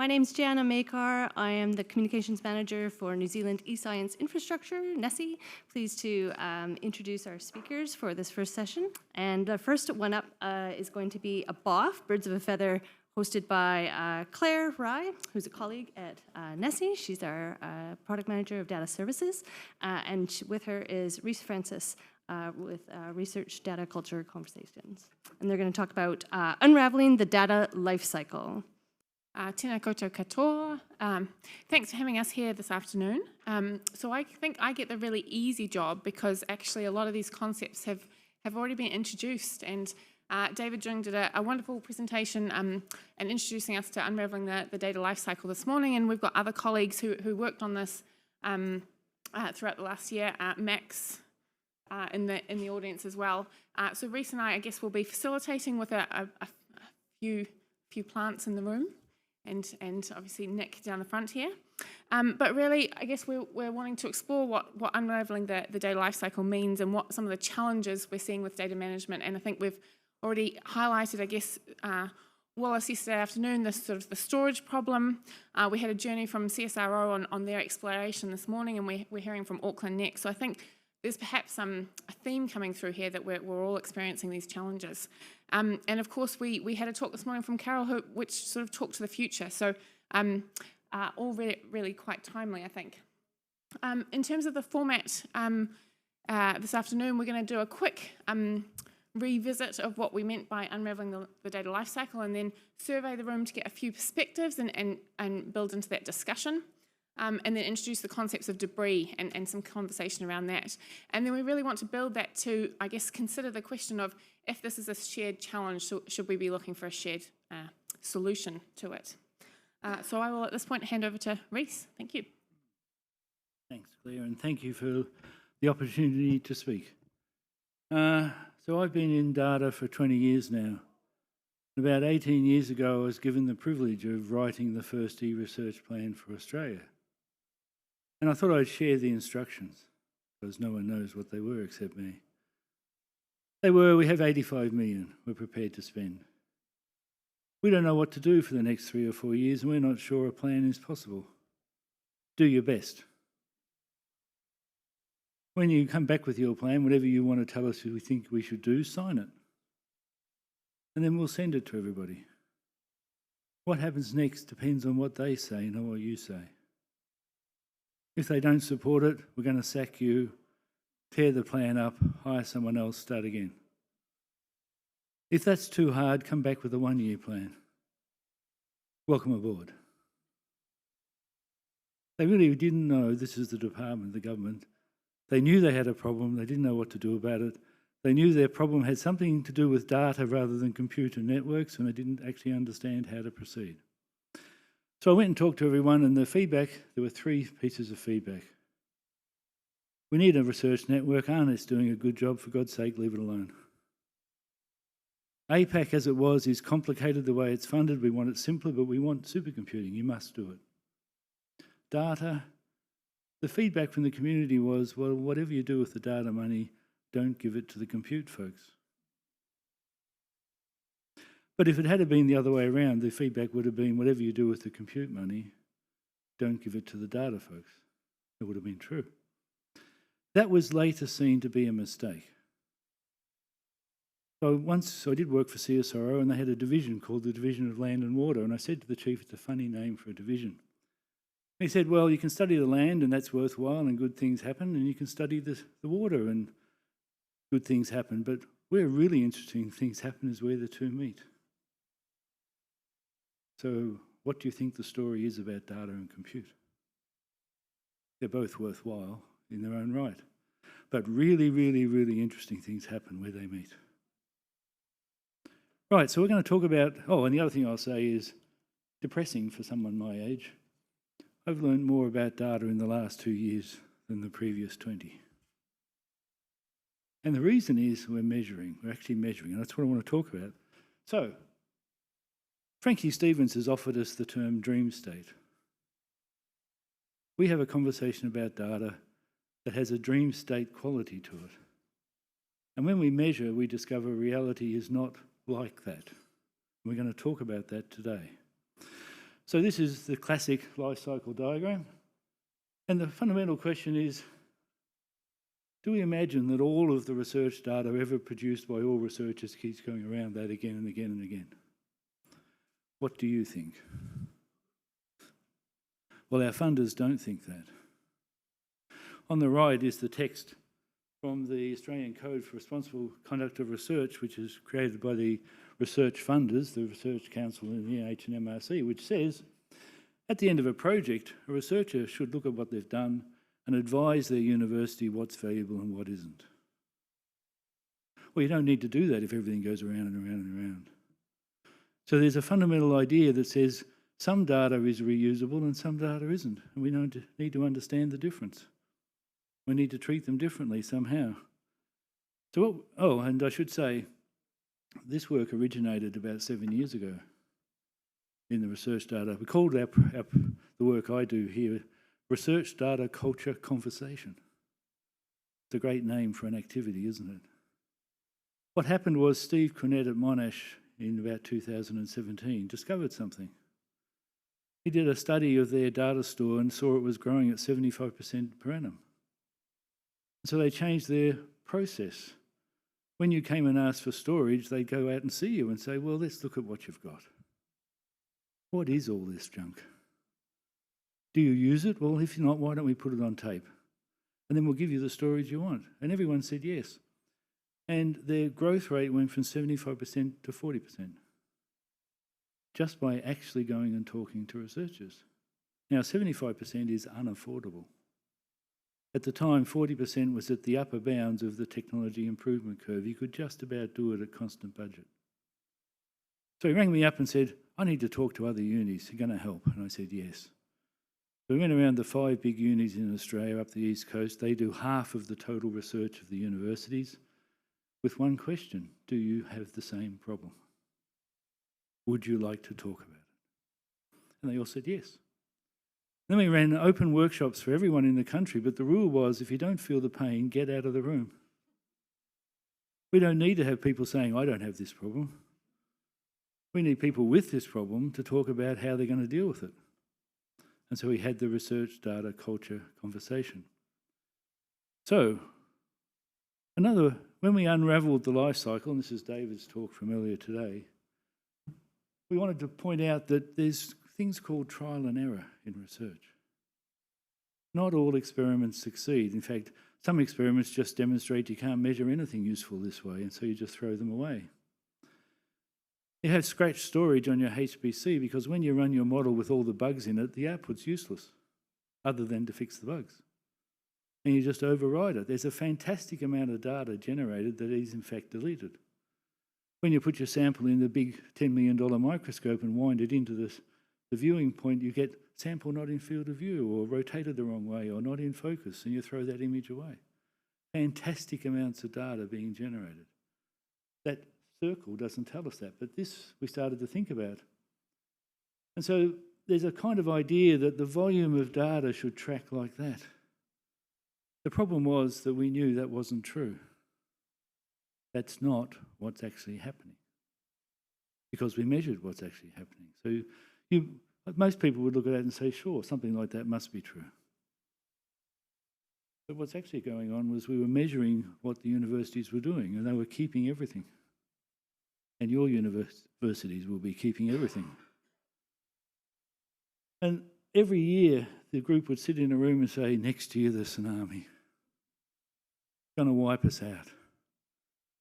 My name's Jana Makar. I am the Communications Manager for New Zealand eScience Infrastructure, NeSI. Pleased to introduce our speakers for this first session. And the first one up is going to be a BOF, Birds of a Feather, hosted by Claire Rye, who's a colleague at NeSI. She's our Product Manager of Data Services. And with her is Reese Francis, with Research Data Culture Conversations. And they're going to talk about unraveling the data lifecycle. Tēnā koutou katoa. Thanks for having us here this afternoon. So I think I get the really easy job because actually a lot of these concepts have already been introduced, and David Jung did a wonderful presentation and introducing us to unraveling the data lifecycle this morning, and we've got other colleagues who worked on this throughout the last year. Max in the audience as well. So Reese and I guess, will be facilitating with a few plants in the room. And obviously Nick down the front here. But really, I guess we're wanting to explore what unravelling the data lifecycle means and what some of the challenges we're seeing with data management. And I think we've already highlighted, I guess, Wallace yesterday afternoon, this sort of the storage problem. We had a journey from CSRO on their exploration this morning, and we're hearing from Auckland next. So I think there's perhaps a theme coming through here that we're all experiencing these challenges. And of course, we had a talk this morning from Carol, which sort of talked to the future. So all really quite timely, I think. In terms of the format, this afternoon, we're going to do a quick revisit of what we meant by unravelling the data lifecycle, and then survey the room to get a few perspectives and build into that discussion. And then introduce the concepts of debris and some conversation around that. And then we really want to build that to, I guess, consider the question of if this is a shared challenge, should we be looking for a shared solution to it? So I will at this point hand over to Reese. Thank you. Thanks, Claire, and thank you for the opportunity to speak. So I've been in data for 20 years now. About 18 years ago, I was given the privilege of writing the first eResearch plan for Australia. And I thought I'd share the instructions, because no one knows what they were except me. They were, we have 85 million we're prepared to spend. We don't know what to do for the next 3 or 4 years, and we're not sure a plan is possible. Do your best. When you come back with your plan, whatever you want to tell us you think we should do, sign it. And then we'll send it to everybody. What happens next depends on what they say, not what you say. If they don't support it, we're going to sack you, tear the plan up, hire someone else, start again. If that's too hard, come back with a 1-year plan. Welcome aboard. They really didn't know this is the department, the government. They knew they had a problem, they didn't know what to do about it. They knew their problem had something to do with data rather than computer networks, and they didn't actually understand how to proceed. So I went and talked to everyone, and the feedback, there were 3 pieces of feedback. We need a research network. ARNet's doing a good job. For God's sake, leave it alone. APAC, as it was, is complicated the way it's funded. We want it simpler, but we want supercomputing. You must do it. Data, the feedback from the community was, well, whatever you do with the data money, don't give it to the compute folks. But if it had been the other way around, the feedback would have been, whatever you do with the compute money, don't give it to the data folks. It would have been true. That was later seen to be a mistake. So once I did work for CSRO, and they had a division called the Division of Land and Water, and I said to the chief, it's a funny name for a division. And he said, well, you can study the land and that's worthwhile and good things happen, and you can study the water and good things happen, but where really interesting things happen is where the two meet. So what do you think the story is about data and compute? They're both worthwhile in their own right, but really, really, really interesting things happen where they meet. Right, so we're going to talk about, and the other thing I'll say is depressing for someone my age. I've learned more about data in the last 2 years than the previous 20. And the reason is we're actually measuring, and that's what I want to talk about. So, Frankie Stevens has offered us the term dream state. We have a conversation about data that has a dream state quality to it. And when we measure, we discover reality is not like that. We're going to talk about that today. So this is the classic life cycle diagram. And the fundamental question is, do we imagine that all of the research data ever produced by all researchers keeps going around that again and again and again? What do you think? Well, our funders don't think that. On the right is the text from the Australian Code for Responsible Conduct of Research, which is created by the research funders, the Research Council and the NIH and MRC, which says, at the end of a project, a researcher should look at what they've done and advise their university what's valuable and what isn't. Well, you don't need to do that if everything goes around and around and around. So there's a fundamental idea that says some data is reusable and some data isn't, and we need to understand the difference. We need to treat them differently somehow. So, and I should say, this work originated about 7 years ago in the research data. We called the work I do here Research Data Culture Conversation. It's a great name for an activity, isn't it? What happened was Steve Cornett at Monash in about 2017 discovered something. He did a study of their data store and saw it was growing at 75% per annum. So they changed their process. When you came and asked for storage, they'd go out and see you and say, well, let's look at what you've got. What is all this junk? Do you use it? Well, if not, why don't we put it on tape? And then we'll give you the storage you want. And everyone said yes. And their growth rate went from 75% to 40%, just by actually going and talking to researchers. Now, 75% is unaffordable. At the time, 40% was at the upper bounds of the technology improvement curve. You could just about do it at constant budget. So he rang me up and said, I need to talk to other unis. You're going to help? And I said, yes. So we went around the 5 big unis in Australia up the East Coast. They do half of the total research of the universities with one question: do you have the same problem? Would you like to talk about it? And they all said yes. Then we ran open workshops for everyone in the country, but the rule was if you don't feel the pain, get out of the room. We don't need to have people saying, I don't have this problem. We need people with this problem to talk about how they're going to deal with it. And so we had the research data culture conversation. So, when we unravelled the life cycle, and this is David's talk from earlier today, we wanted to point out that there's things called trial and error in research. Not all experiments succeed. In fact, some experiments just demonstrate you can't measure anything useful this way, and so you just throw them away. You have scratch storage on your HPC because when you run your model with all the bugs in it, the output's useless, other than to fix the bugs. And you just override it. There's a fantastic amount of data generated that is in fact deleted. When you put your sample in the big $10 million microscope and wind it into the viewing point, you get sample not in field of view or rotated the wrong way or not in focus, and you throw that image away. Fantastic amounts of data being generated. That circle doesn't tell us that, but this we started to think about. And so there's a kind of idea that the volume of data should track like that. The problem was that we knew that wasn't true. That's not what's actually happening, because we measured what's actually happening. So most people would look at that and say, sure, something like that must be true. But what's actually going on was we were measuring what the universities were doing, and they were keeping everything. And your universities will be keeping everything. And every year, the group would sit in a room and say, next year the tsunami, going to wipe us out.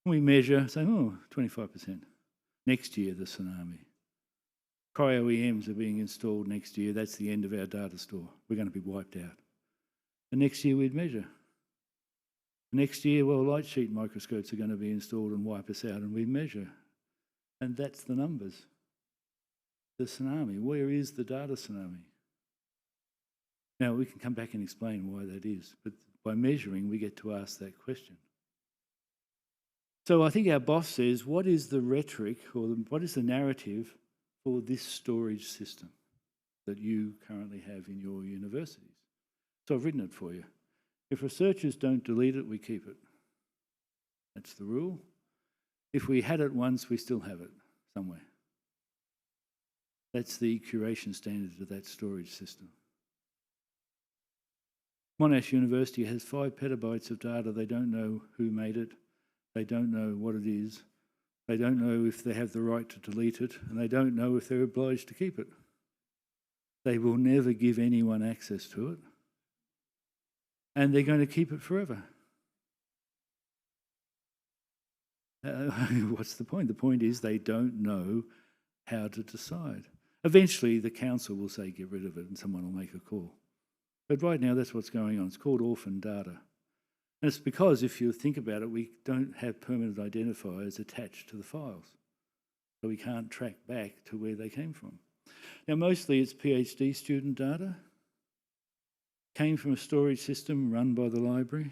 We measure, say, 25%. Next year, the tsunami. Cryo-EMs are being installed next year. That's the end of our data store. We're going to be wiped out. The next year, we'd measure. Next year, light sheet microscopes are going to be installed and wipe us out, and we measure. And that's the numbers. The tsunami. Where is the data tsunami? Now, we can come back and explain why that is, but by measuring, we get to ask that question. So I think our boss says, what is the rhetoric or what is the narrative for this storage system that you currently have in your universities? So I've written it for you. If researchers don't delete it, we keep it. That's the rule. If we had it once, we still have it somewhere. That's the curation standard of that storage system. Monash University has 5 petabytes of data. They don't know who made it. They don't know what it is. They don't know if they have the right to delete it, and they don't know if they're obliged to keep it. They will never give anyone access to it, and they're going to keep it forever. What's the point? The point is they don't know how to decide. Eventually, the council will say, get rid of it, and someone will make a call. But right now, that's what's going on. It's called orphan data. And it's because, if you think about it, we don't have permanent identifiers attached to the files. So we can't track back to where they came from. Now, mostly it's PhD student data. Came from a storage system run by the library.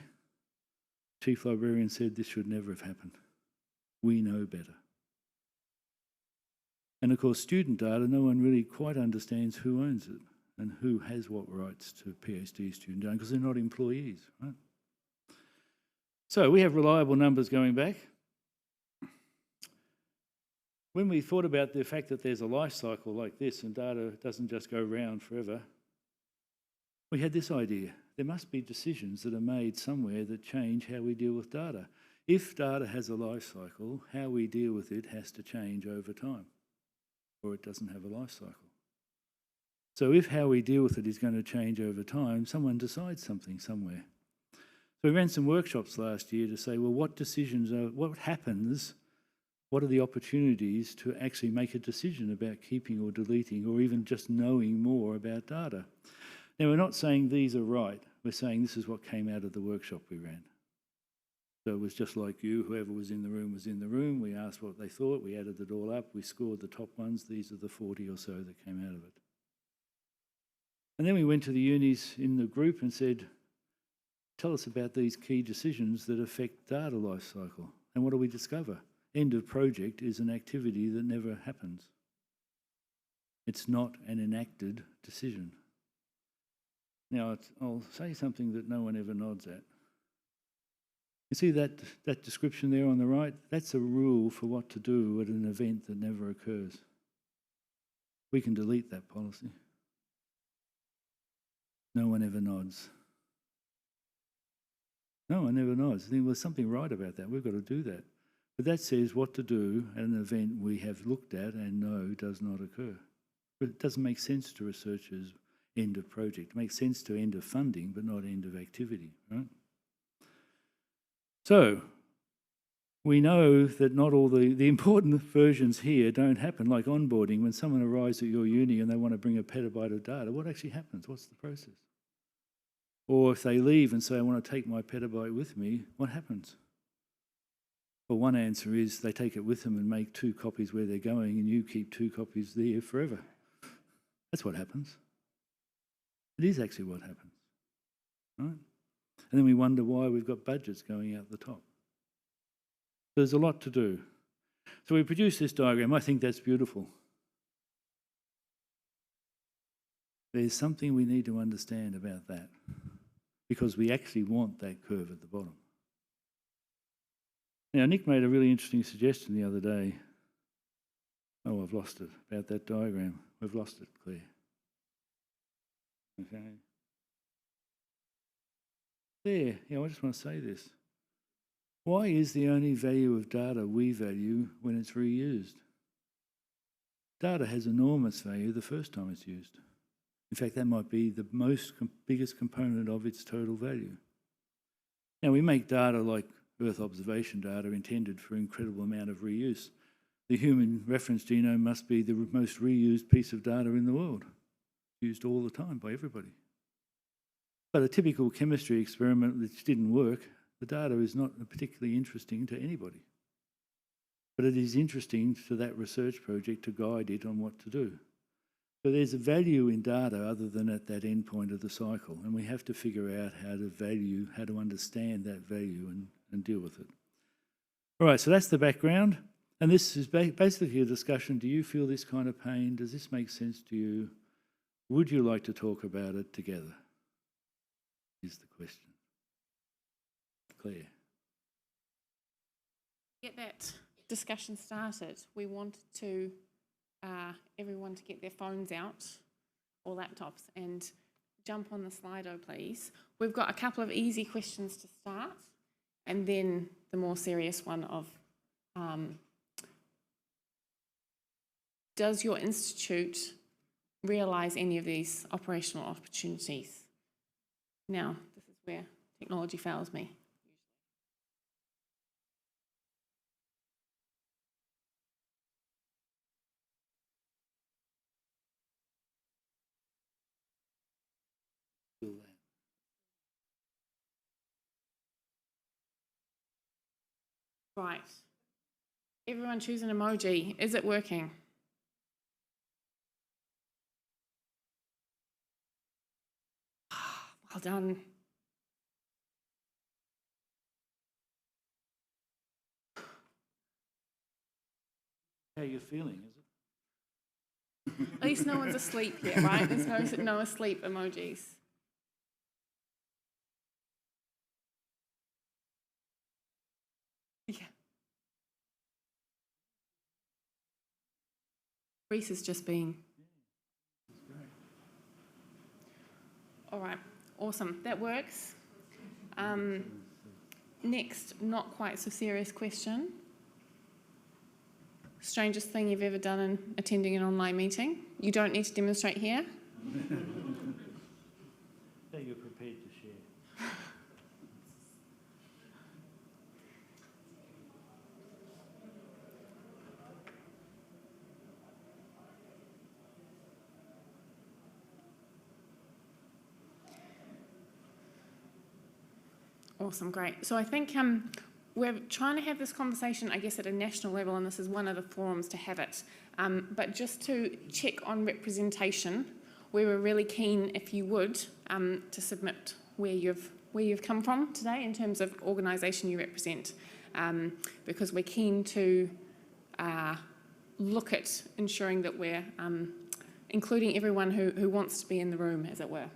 Chief librarian said this should never have happened. We know better. And of course, student data, no one really quite understands who owns it and who has what rights to PhD student data, because they're not employees, right? So we have reliable numbers going back. When we thought about the fact that there's a life cycle like this and data doesn't just go round forever, we had this idea. There must be decisions that are made somewhere that change how we deal with data. If data has a life cycle, how we deal with it has to change over time, or it doesn't have a life cycle. So if how we deal with it is going to change over time, someone decides something somewhere. So we ran some workshops last year to say, well, what decisions are, what happens, what are the opportunities to actually make a decision about keeping or deleting or even just knowing more about data? Now, we're not saying these are right. We're saying this is what came out of the workshop we ran. So it was just like you, whoever was in the room was in the room. We asked what they thought. We added it all up. We scored the top ones. These are the 40 or so that came out of it. And then we went to the unis in the group and said, tell us about these key decisions that affect data life cycle. And what do we discover? End of project is an activity that never happens. It's not an enacted decision. Now, I'll say something that no one ever nods at. You see that description there on the right? That's a rule for what to do at an event that never occurs. We can delete that policy. No one ever nods. No one ever nods. I think there's something right about that. We've got to do that. But that says what to do at an event we have looked at and know does not occur. But it doesn't make sense to researchers' end of project. It makes sense to end of funding, but not end of activity, right? So we know that not all the important versions here don't happen, like onboarding. When someone arrives at your uni and they want to bring a petabyte of data, what actually happens? What's the process? Or if they leave and say, I want to take my petabyte with me, what happens? Well, one answer is they take it with them and make 2 copies where they're going, and you keep 2 copies there forever. That's what happens. It is actually what happens, right? And then we wonder why we've got budgets going out the top. There's a lot to do. So we produced this diagram. I think that's beautiful. There's something we need to understand about that, because we actually want that curve at the bottom. Now, Nick made a really interesting suggestion the other day. Oh, I've lost it, about that diagram. We've lost it, Claire. Okay. There, I just want to say this. Why is the only value of data we value when it's reused? Data has enormous value the first time it's used. In fact, that might be the biggest component of its total value. Now, we make data like Earth observation data intended for an incredible amount of reuse. The human reference genome must be the most reused piece of data in the world, used all the time by everybody. But a typical chemistry experiment which didn't work, the data is not particularly interesting to anybody. But it is interesting to that research project to guide it on what to do. So there's a value in data other than at that end point of the cycle, and we have to figure out how to understand that value and deal with it. All right, so that's the background, and this is basically a discussion. Do you feel this kind of pain? Does this make sense to you? Would you like to talk about it together? Is the question. Claire. Get that discussion started. We wanted to everyone to get their phones out or laptops and jump on the Slido, please. We've got a couple of easy questions to start, and then the more serious one of does your institute realise any of these operational opportunities? Now, this is where technology fails me. Right. Everyone choose an emoji. Is it working? Well done. How you're feeling, is it? At least no one's asleep yet, right? There's no asleep emojis. Yeah. Reese has just been. All right, awesome. That works. Next, not quite so serious question. Strangest thing you've ever done in attending an online meeting? You don't need to demonstrate here. That you're prepared to share. Awesome, great. So I think we're trying to have this conversation, I guess, at a national level, and this is one of the forums to have it. But just to check on representation, we were really keen, if you would, to submit where you've come from today in terms of organisation you represent, because we're keen to look at ensuring that we're including everyone who wants to be in the room, as it were.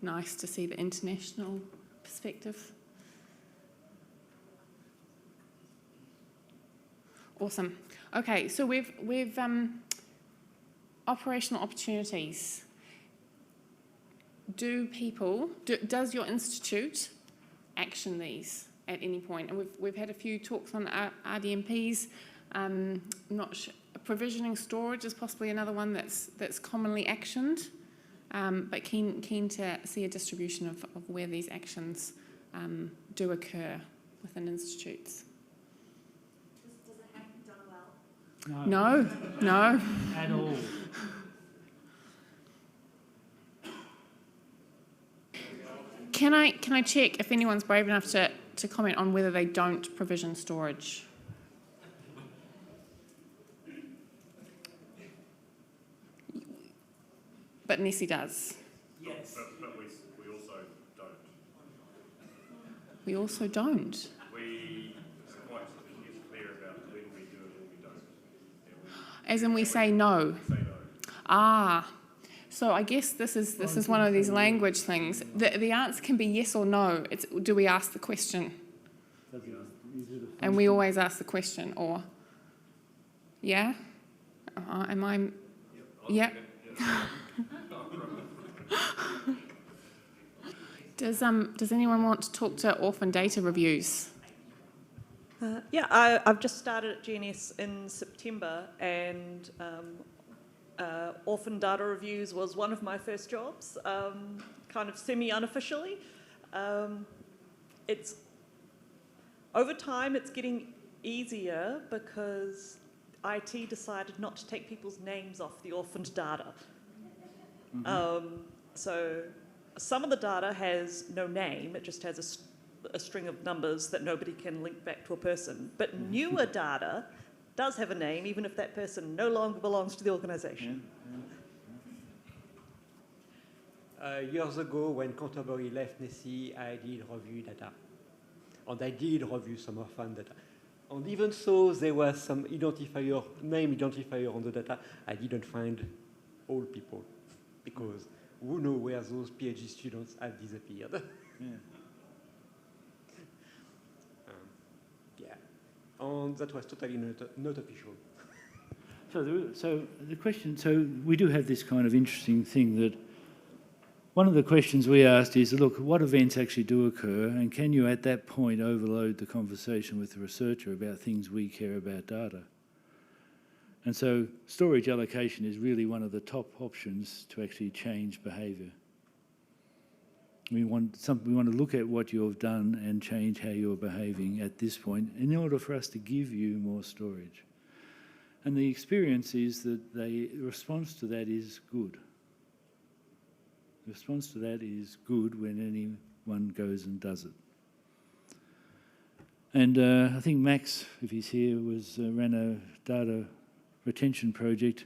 Nice to see the international perspective. Awesome. Okay, so we've operational opportunities. Does your institute action these at any point? And we've had a few talks on RDMPs. Not sure. Provisioning storage is possibly another one that's commonly actioned. But keen to see a distribution of where these actions do occur within institutes. Does it have to be done well? No. At all. Can I check if anyone's brave enough to comment on whether they don't provision storage? But NeSI does. Yes. But we also don't. We also don't. We quite clear about when we do it or we don't. As in we say no. We say no. Ah. So I guess this is one of these language things. The answer can be yes or no. It's do we ask the question? And we always ask the question, or yeah? Am I? Yep. Does anyone want to talk to orphan data reviews? I've just started at GNS in September, and orphan data reviews was one of my first jobs, kind of semi-unofficially. It's over time it's getting easier because IT decided not to take people's names off the orphaned data. So some of the data has no name, it just has a string of numbers that nobody can link back to a person. But newer data does have a name, even if that person no longer belongs to the organisation. Years ago, when Canterbury left NeSI, I did review data. And I did review some orphan data. And even so, there was some identifier, name identifier on the data. I didn't find all people, because who knows where those PhD students have disappeared. Yeah. Yeah, and that was totally not official. So the question, so we do have this kind of interesting thing that one of the questions we asked is, look, what events actually do occur, and can you at that point overload the conversation with the researcher about things we care about data? And so storage allocation is really one of the top options to actually change behaviour. We want to look at what you've done and change how you're behaving at this point in order for us to give you more storage. And the experience is that the response to that is good. The response to that is good when anyone goes and does it. And I think Max, if he's here, ran a data retention project.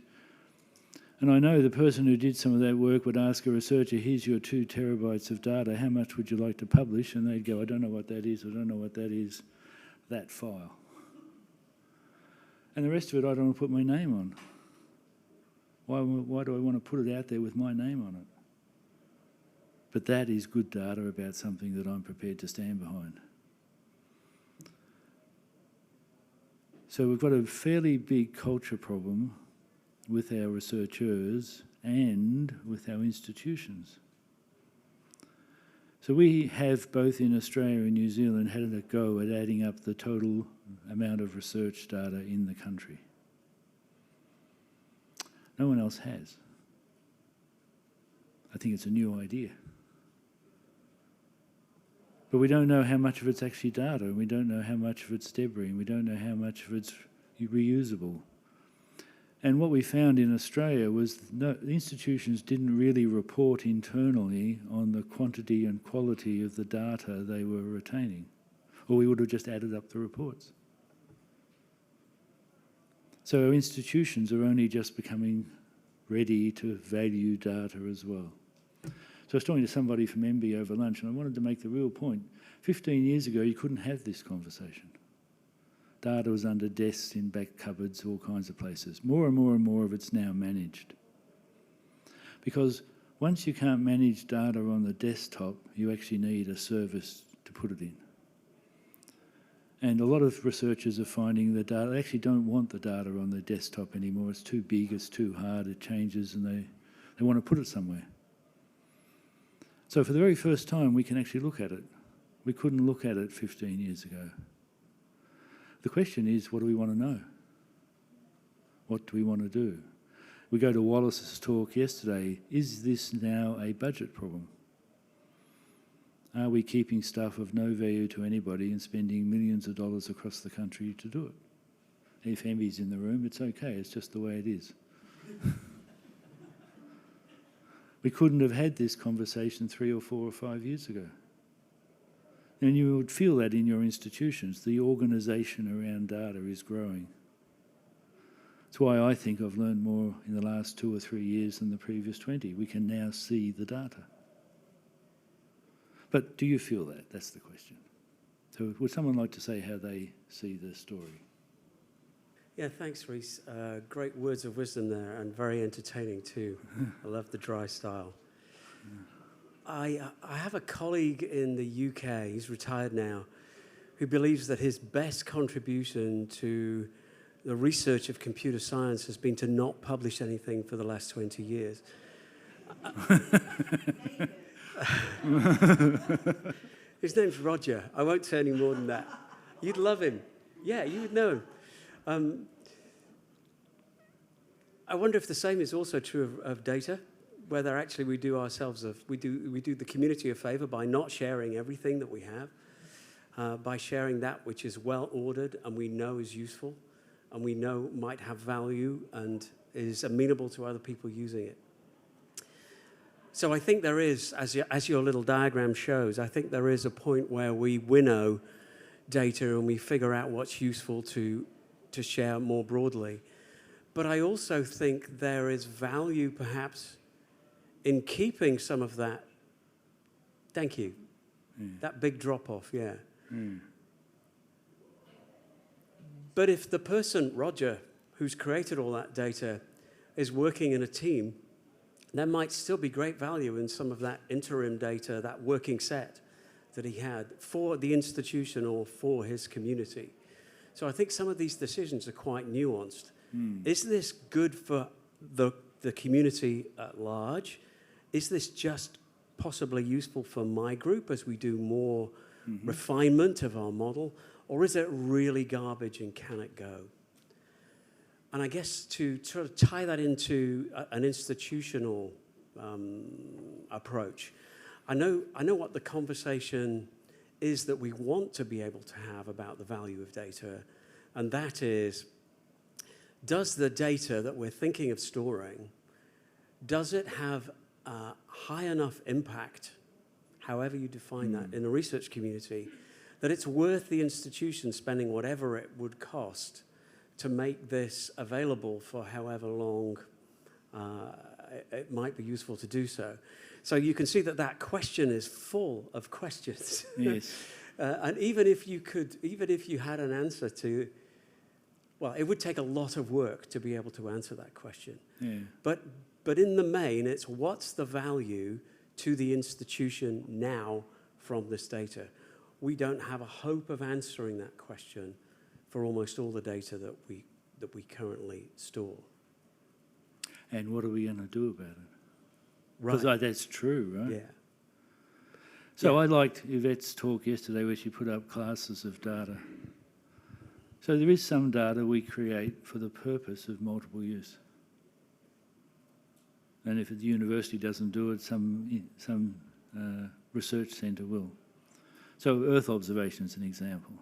And I know the person who did some of that work would ask a researcher, here's your 2 terabytes of data, how much would you like to publish? And they'd go, I don't know what that is, I don't know what that is, that file. And the rest of it I don't want to put my name on. Why do I want to put it out there with my name on it? But that is good data about something that I'm prepared to stand behind. So we've got a fairly big culture problem with our researchers and with our institutions. So we have, both in Australia and New Zealand, had a go at adding up the total amount of research data in the country. No one else has. I think it's a new idea. But we don't know how much of it's actually data, and we don't know how much of it's debris, and we don't know how much of it's reusable. And what we found in Australia was the institutions didn't really report internally on the quantity and quality of the data they were retaining, or we would have just added up the reports. So our institutions are only just becoming ready to value data as well. So I was talking to somebody from MB over lunch, and I wanted to make the real point. 15 years ago, you couldn't have this conversation. Data was under desks, in back cupboards, all kinds of places. More and more and more of it's now managed. Because once you can't manage data on the desktop, you actually need a service to put it in. And a lot of researchers are finding the data, they actually don't want the data on the desktop anymore. It's too big, it's too hard, it changes, and they want to put it somewhere. So for the very first time, we can actually look at it. We couldn't look at it 15 years ago. The question is, what do we want to know? What do we want to do? We go to Wallace's talk yesterday. Is this now a budget problem? Are we keeping stuff of no value to anybody and spending millions of dollars across the country to do it? If Emmy's in the room, it's okay. It's just the way it is. We couldn't have had this conversation 3 or 4 or 5 years ago. And you would feel that in your institutions. The organisation around data is growing. That's why I think I've learned more in the last 2 or 3 years than the previous 20. We can now see the data. But do you feel that? That's the question. So would someone like to say how they see the story? Yeah, thanks, Rhys. Great words of wisdom there, and very entertaining too. I love the dry style. I have a colleague in the UK, he's retired now, who believes that his best contribution to the research of computer science has been to not publish anything for the last 20 years. His name's Roger. I won't say any more than that. You'd love him. Yeah, you would know him. I wonder if the same is also true of data, whether actually we do the community a favour by not sharing everything that we have, by sharing that which is well ordered and we know is useful and we know might have value and is amenable to other people using it. So I think there is, as your little diagram shows, I think there is a point where we winnow data and we figure out what's useful to share more broadly. But I also think there is value perhaps in keeping some of that. Thank you. That big drop-off, yeah. But if the person, Roger, who's created all that data, is working in a team, there might still be great value in some of that interim data, that working set that he had for the institution or for his community. So I think some of these decisions are quite nuanced. Is this good for the community at large? Is this just possibly useful for my group as we do more refinement of our model? Or is it really garbage and can it go? And I guess to sort of tie that into an institutional approach, I know what the conversation is that we want to be able to have about the value of data, and that is, does the data that we're thinking of storing, does it have a high enough impact, however you define that, in the research community, that it's worth the institution spending whatever it would cost to make this available for however long it might be useful to do so. So you can see that that question is full of questions. Yes. And even if you had an answer to, well, it would take a lot of work to be able to answer that question. Yeah. But in the main, it's what's the value to the institution now from this data? We don't have a hope of answering that question for almost all the data that we currently store. And what are we going to do about it? Right. Because that's true, right? Yeah. So I liked Yvette's talk yesterday where she put up classes of data. So there is some data we create for the purpose of multiple use. And if the university doesn't do it, some research centre will. So Earth observation is an example.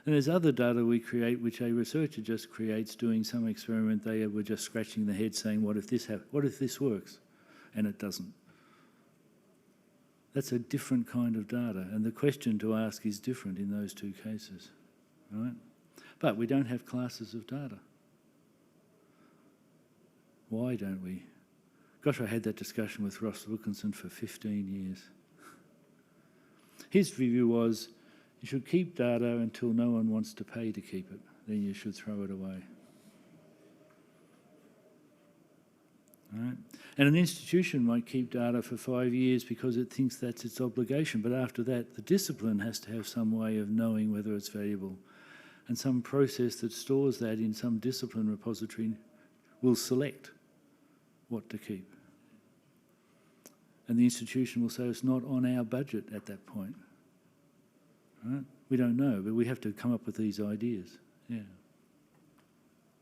And there's other data we create which a researcher just creates doing some experiment. They were just scratching their head saying, what if this works? And it doesn't. That's a different kind of data, and the question to ask is different in those two cases, right? But we don't have classes of data. Why don't we? Gosh, I had that discussion with Ross Wilkinson for 15 years. His view was, you should keep data until no one wants to pay to keep it. Then you should throw it away. Right? And an institution might keep data for 5 years because it thinks that's its obligation, but after that, the discipline has to have some way of knowing whether it's valuable. And some process that stores that in some discipline repository will select what to keep. And the institution will say it's not on our budget at that point. Right? We don't know, but we have to come up with these ideas. Yeah.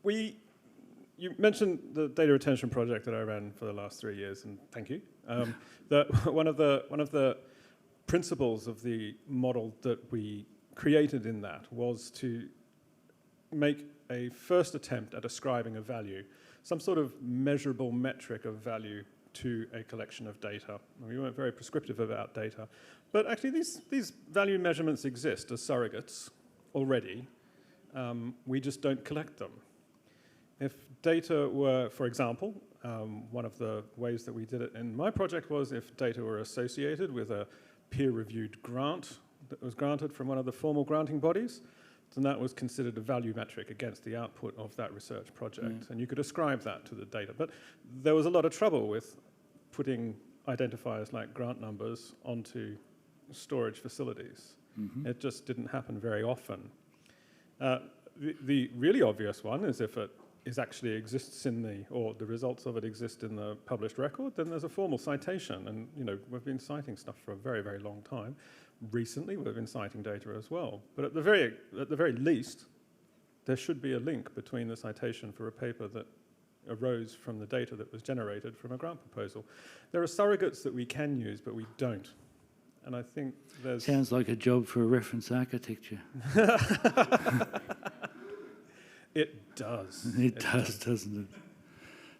You mentioned the data retention project that I ran for the last 3 years, and thank you. One of the principles of the model that we created in that was to make a first attempt at ascribing a value, some sort of measurable metric of value to a collection of data. We weren't very prescriptive about data, but actually these value measurements exist as surrogates already. We just don't collect them. If data were, for example, one of the ways that we did it in my project was if data were associated with a peer-reviewed grant that was granted from one of the formal granting bodies, then that was considered a value metric against the output of that research project. And you could ascribe that to the data. But there was a lot of trouble with putting identifiers like grant numbers onto storage facilities. It just didn't happen very often. The really obvious one is if it actually exists or the results of it exist in the published record, then there's a formal citation. And we've been citing stuff for a very, very long time. Recently, we've been citing data as well. But at the very least, there should be a link between the citation for a paper that arose from the data that was generated from a grant proposal. There are surrogates that we can use, but we don't. And I think there's... Sounds like a job for a reference architecture. It does. It does, doesn't it?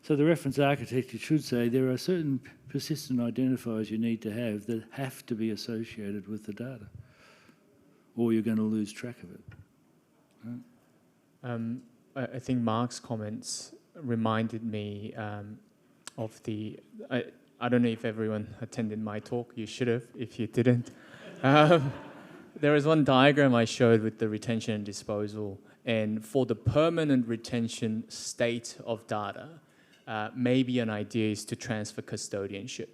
So the reference architecture should say there are certain persistent identifiers you need to have that have to be associated with the data, or you're going to lose track of it. Right? I think Mark's comments reminded me of the... I don't know if everyone attended my talk. You should have, if you didn't. There was one diagram I showed with the retention and disposal And for the permanent retention state of data, maybe an idea is to transfer custodianship.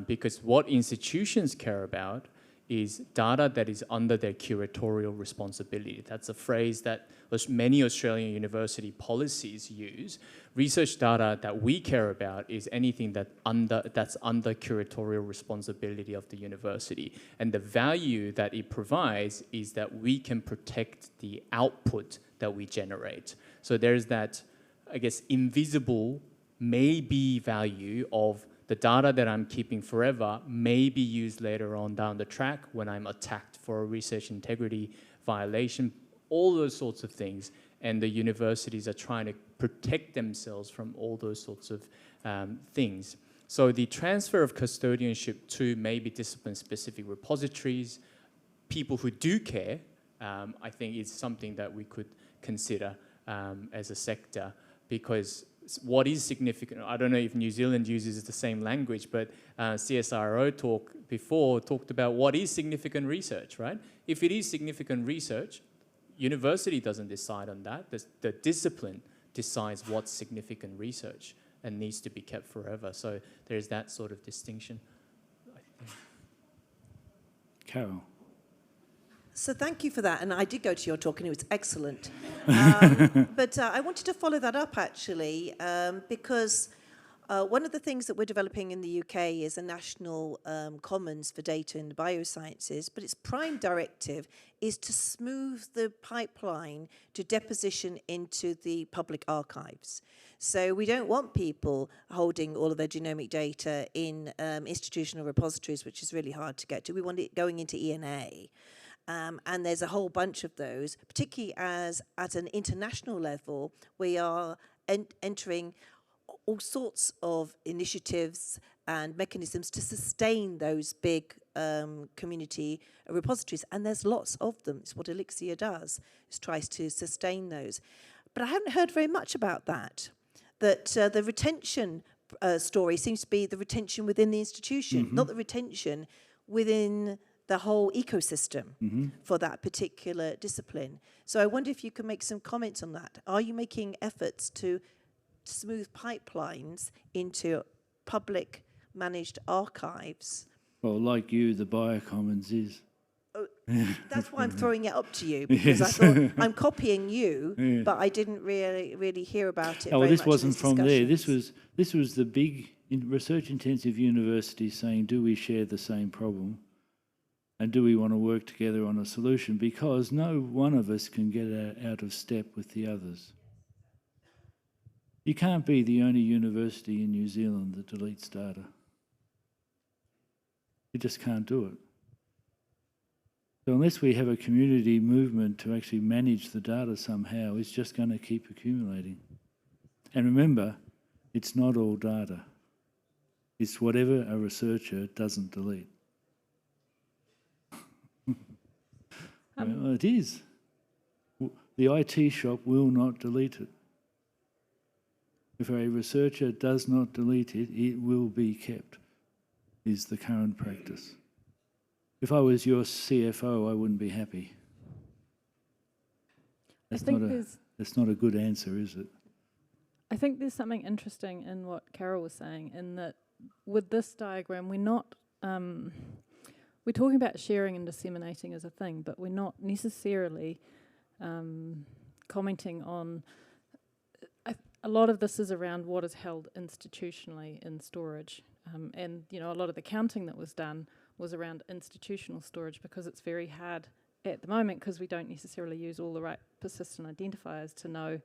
Because what institutions care about is data that is under their curatorial responsibility. That's a phrase that many Australian university policies use. Research data that we care about is anything that's under curatorial responsibility of the university. And the value that it provides is that we can protect the output that we generate. So there's that, I guess, invisible maybe value of the data that I'm keeping forever may be used later on down the track when I'm attacked for a research integrity violation, all those sorts of things. And the universities are trying to protect themselves from all those sorts of things. So the transfer of custodianship to maybe discipline-specific repositories, people who do care, I think is something that we could consider as a sector, because what is significant, I don't know if New Zealand uses the same language, but CSIRO talked about what is significant research, right? If it is significant research, university doesn't decide on that. The discipline decides what's significant research and needs to be kept forever. So there's that sort of distinction, I think. Carol. So thank you for that, and I did go to your talk and it was excellent. But I wanted to follow that up actually, because one of the things that we're developing in the UK is a national commons for data in the biosciences, but its prime directive is to smooth the pipeline to deposition into the public archives. So we don't want people holding all of their genomic data in institutional repositories, which is really hard to get to. We want it going into ENA. And there's a whole bunch of those, particularly as at an international level, we are entering all sorts of initiatives and mechanisms to sustain those big community repositories. And there's lots of them. It's what Elixir does, is tries to sustain those. But I haven't heard very much about that, the retention story seems to be the retention within the institution, not the retention within the whole ecosystem for that particular discipline. So I wonder if you can make some comments on that. Are you making efforts to smooth pipelines into public managed archives? Well, like you, the Biocommons is. Oh, that's why I'm throwing it up to you, because I thought I'm copying you, but I didn't really hear about it. Oh, very this much wasn't in from there. discussions. This was the big research-intensive universities saying, do we share the same problem? And do we want to work together on a solution? Because no one of us can get out of step with the others. You can't be the only university in New Zealand that deletes data. You just can't do it. So unless we have a community movement to actually manage the data somehow, it's just going to keep accumulating. And remember, it's not all data. It's whatever a researcher doesn't delete. Well, it is. The IT shop will not delete it. If a researcher does not delete it, it will be kept, is the current practice. If I was your CFO, I wouldn't be happy. That's not a good answer, is it? I think there's something interesting in what Carol was saying, in that with this diagram, we're not... we're talking about sharing and disseminating as a thing, but we're not necessarily commenting on... a lot of this is around what is held institutionally in storage. And, you know, a lot of the counting that was done was around institutional storage, because it's very hard at the moment, because we don't necessarily use all the right persistent identifiers to know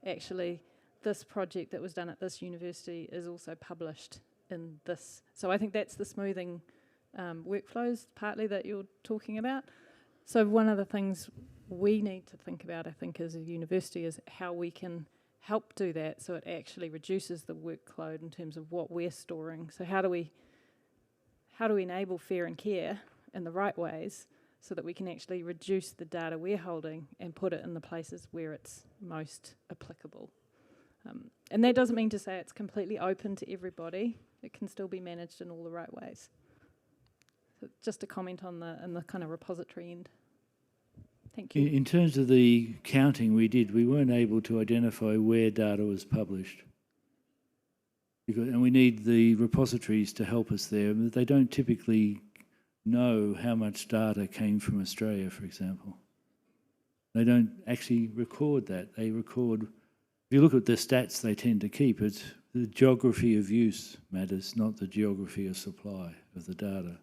actually this project that was done at this university is also published in this. So I think that's the smoothing workflows partly that you're talking about. So one of the things we need to think about, I think, as a university is how we can help do that so it actually reduces the workload in terms of what we're storing. So how do we enable fair and care in the right ways so that we can actually reduce the data we're holding and put it in the places where it's most applicable. And that doesn't mean to say it's completely open to everybody. It can still be managed in all the right ways. So just a comment on the kind of repository end. Thank you. In terms of the counting we weren't able to identify where data was published. And we need the repositories to help us there. They don't typically know how much data came from Australia, for example. They don't actually record that. They record, if you look at the stats they tend to keep, it's the geography of use matters, not the geography of supply of the data.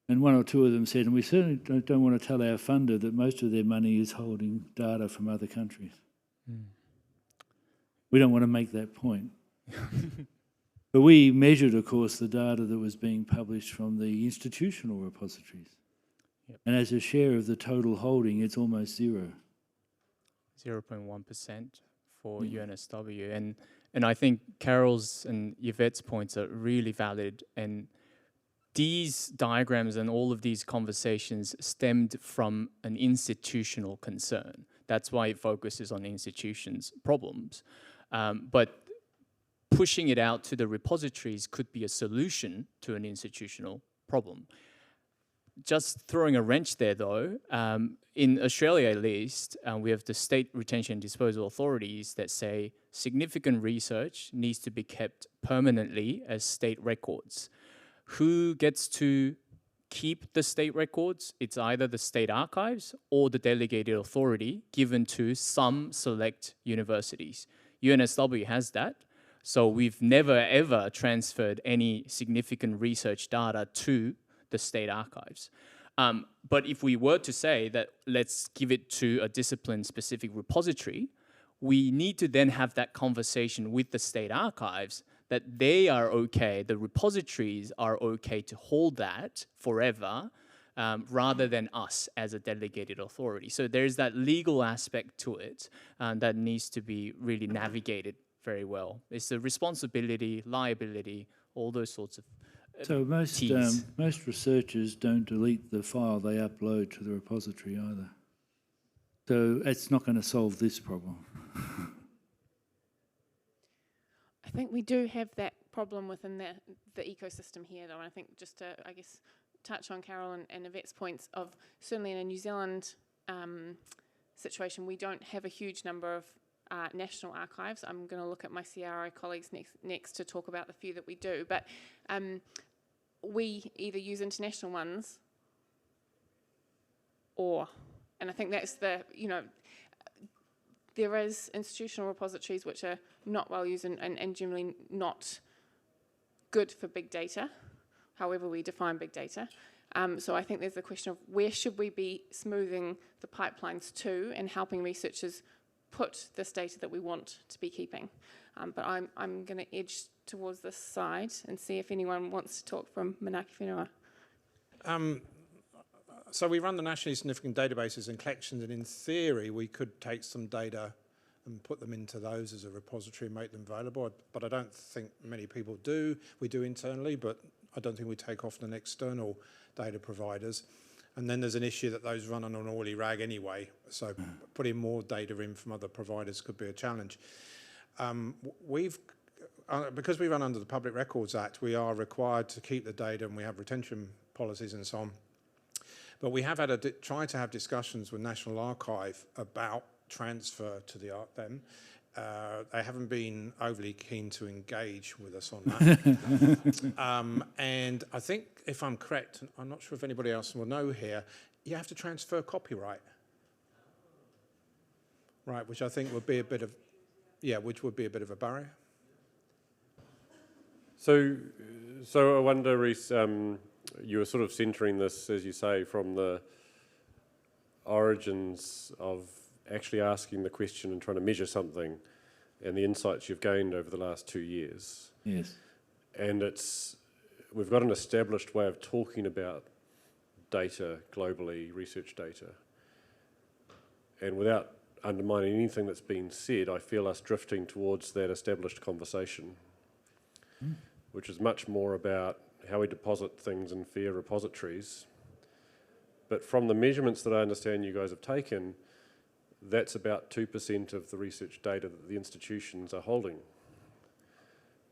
And one or two of them said, and we certainly don't want to tell our funder that most of their money is holding data from other countries. We don't want to make that point. But we measured, of course, the data that was being published from the institutional repositories. Yep. And as a share of the total holding, it's almost zero. 0.1% for UNSW. And I think Carol's and Yvette's points are really valid. And these diagrams and all of these conversations stemmed from an institutional concern. That's why it focuses on institutions' problems. But pushing it out to the repositories could be a solution to an institutional problem. Just throwing a wrench there though, in Australia at least, we have the state retention and disposal authorities that say significant research needs to be kept permanently as state records. Who gets to keep the state records? It's either the state archives or the delegated authority given to some select universities. UNSW has that. So we've never ever transferred any significant research data to the state archives. But if we were to say that let's give it to a discipline-specific repository, we need to then have that conversation with the state archives that they are okay, the repositories are okay to hold that forever, rather than us as a delegated authority. So there's that legal aspect to it that needs to be really navigated very well. It's the responsibility, liability, all those sorts of So most researchers don't delete the file they upload to the repository either. So it's not going to solve this problem. I think we do have that problem within the ecosystem here, though. And I think just to, I guess, touch on Carol and Yvette's points of certainly in a New Zealand situation, we don't have a huge number of national archives. I'm going to look at my CRO colleagues next to talk about the few that we do. But we either use international ones and I think that's the, there is institutional repositories which are not well used and generally not good for big data, however we define big data. So I think there's the question of where should we be smoothing the pipelines to and helping researchers put this data that we want to be keeping. But I'm going to edge towards this side and see if anyone wants to talk from Manaaki Whenua. So we run the nationally significant databases and collections, and in theory we could take some data and put them into those as a repository and make them available, but I don't think many people do. We do internally, but I don't think we take off an external data providers. And then there's an issue that those run on an oily rag anyway, so putting more data in from other providers could be a challenge. Because we run under the Public Records Act, we are required to keep the data and we have retention policies and so on. But we have had tried to have discussions with National Archive about transfer to them. They haven't been overly keen to engage with us on that. And I think, if I'm correct, I'm not sure if anybody else will know here, you have to transfer copyright. Right, which I think would be a bit of, which would be a bit of a barrier. So I wonder, Reese, you were sort of centering this, as you say, from the origins of actually asking the question and trying to measure something and the insights you've gained over the last 2 years. Yes. And we've got an established way of talking about data globally, research data. And without undermining anything that's been said, I feel us drifting towards that established conversation, which is much more about how we deposit things in fair repositories. But from the measurements that I understand you guys have taken, that's about 2% of the research data that the institutions are holding.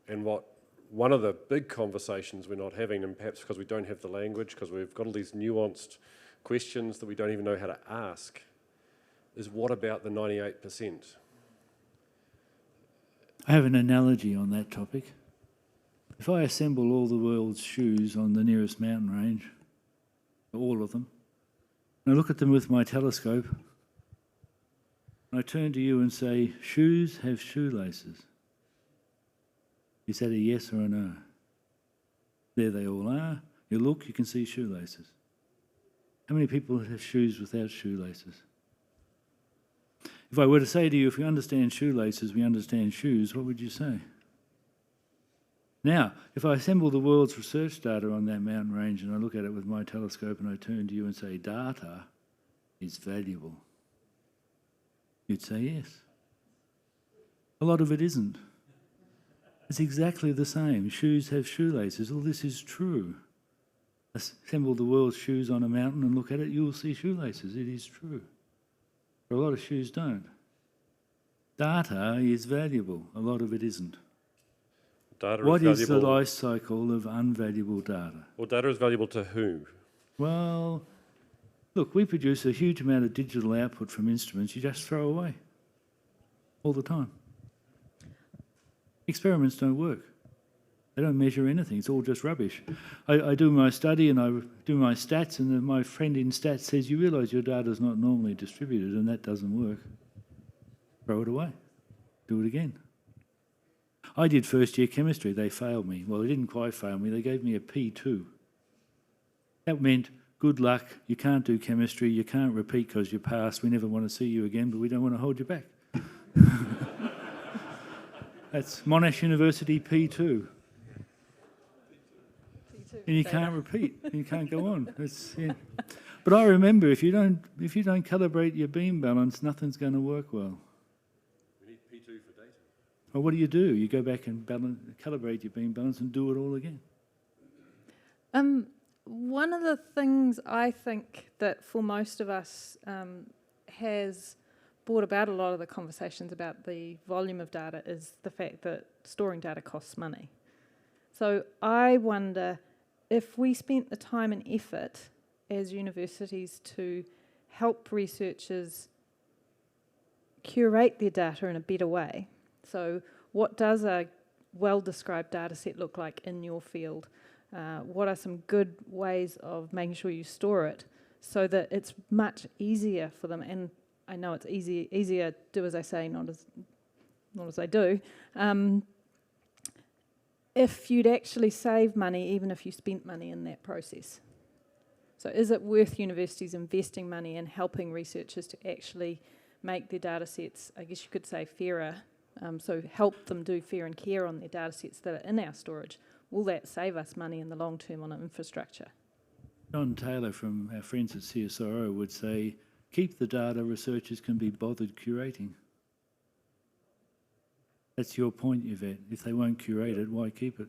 And one of the big conversations we're not having, and perhaps because we don't have the language, because we've got all these nuanced questions that we don't even know how to ask is, what about the 98%? I have an analogy on that topic. If I assemble all the world's shoes on the nearest mountain range, all of them, and I look at them with my telescope, and I turn to you and say, shoes have shoelaces. Is that a yes or a no? There they all are. You look, you can see shoelaces. How many people have shoes without shoelaces? If I were to say to you, if we understand shoelaces, we understand shoes, what would you say? Now, if I assemble the world's research data on that mountain range and I look at it with my telescope and I turn to you and say, data is valuable, you'd say yes. A lot of it isn't. It's exactly the same. Shoes have shoelaces. All this is true. Assemble the world's shoes on a mountain and look at it, you'll see shoelaces. It is true. But a lot of shoes don't. Data is valuable. A lot of it isn't. What is the life cycle of unvaluable data? Well, data is valuable to whom? Well, look, we produce a huge amount of digital output from instruments you just throw away all the time. Experiments don't work. They don't measure anything. It's all just rubbish. I do my study and I do my stats, and my friend in stats says, you realise your data is not normally distributed and that doesn't work. Throw it away. Do it again. I did first year chemistry. They failed me. Well, they didn't quite fail me. They gave me a P2. That meant, good luck, you can't do chemistry, you can't repeat because you passed, we never want to see you again, but we don't want to hold you back. That's Monash University P2. And you can't repeat, and you can't go on. Yeah. But I remember, if you don't calibrate your beam balance, nothing's going to work well. We need P2 for data. Well, what do? You go back and calibrate your beam balance and do it all again. One of the things I think that for most of us has brought about a lot of the conversations about the volume of data is the fact that storing data costs money. So I wonder if we spent the time and effort as universities to help researchers curate their data in a better way. So what does a well-described data set look like in your field? What are some good ways of making sure you store it so that it's much easier for them? And I know it's easier do as I say, not as I do. If you'd actually save money, even if you spent money in that process. So is it worth universities investing money in helping researchers to actually make their data sets, I guess you could say, fairer, so help them do fair and care on their data sets that are in our storage? Will that save us money in the long term on our infrastructure? John Taylor from our friends at CSIRO would say, keep the data researchers can be bothered curating. That's your point, Yvette. If they won't curate it, why keep it?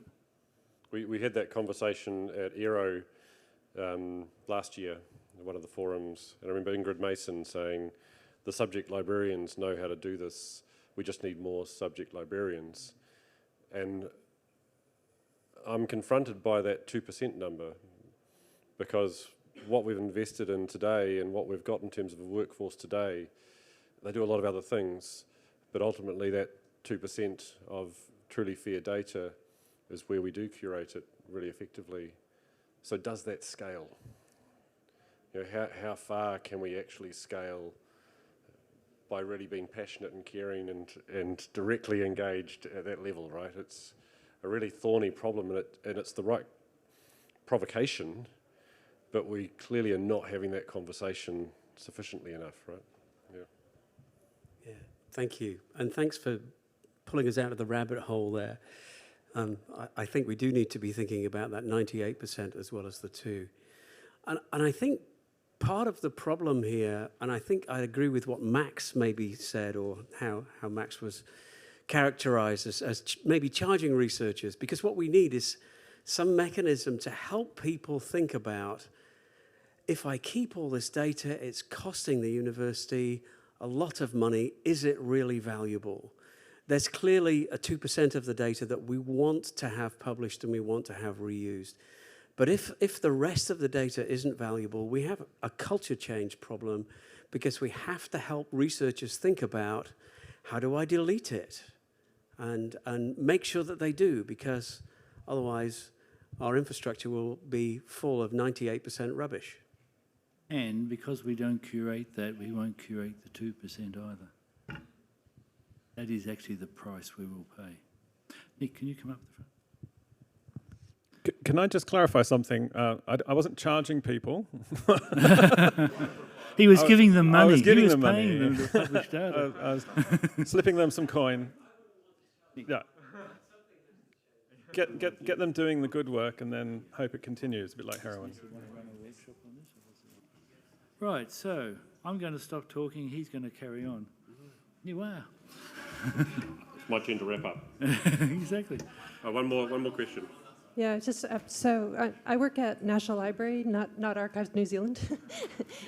We had that conversation at Aero last year, in one of the forums, and I remember Ingrid Mason saying, the subject librarians know how to do this, we just need more subject librarians. And I'm confronted by that 2% number, because what we've invested in today and what we've got in terms of a workforce today, they do a lot of other things, but ultimately that 2% of truly fair data is where we do curate it really effectively. So does that scale? You know, how far can we actually scale by really being passionate and caring and directly engaged at that level, right? It's a really thorny problem, and it's the right provocation, but we clearly are not having that conversation sufficiently enough, right? Yeah, thank you. And thanks for pulling us out of the rabbit hole there. I think we do need to be thinking about that 98% as well as the 2. And I think part of the problem here, and I think I agree with what Max maybe said, or how Max was characterized as maybe charging researchers, because what we need is some mechanism to help people think about, if I keep all this data, it's costing the university a lot of money, is it really valuable? There's clearly a 2% of the data that we want to have published and we want to have reused. But if the rest of the data isn't valuable, we have a culture change problem, because we have to help researchers think about, how do I delete it? And make sure that they do, because otherwise our infrastructure will be full of 98% rubbish. And because we don't curate that, we won't curate the 2% either. That is actually the price we will pay. Nick, can you come up the front? Can I just clarify something? I wasn't charging people. He was giving them money. I was giving them paying money. them to publish data. I was slipping them some coin. Yeah. Get them doing the good work and then hope it continues, a bit like heroin. Right, so I'm going to stop talking. He's going to carry on. You are. It's my turn to wrap up. Exactly. One more question. Yeah, just so I work at National Library, not Archives New Zealand,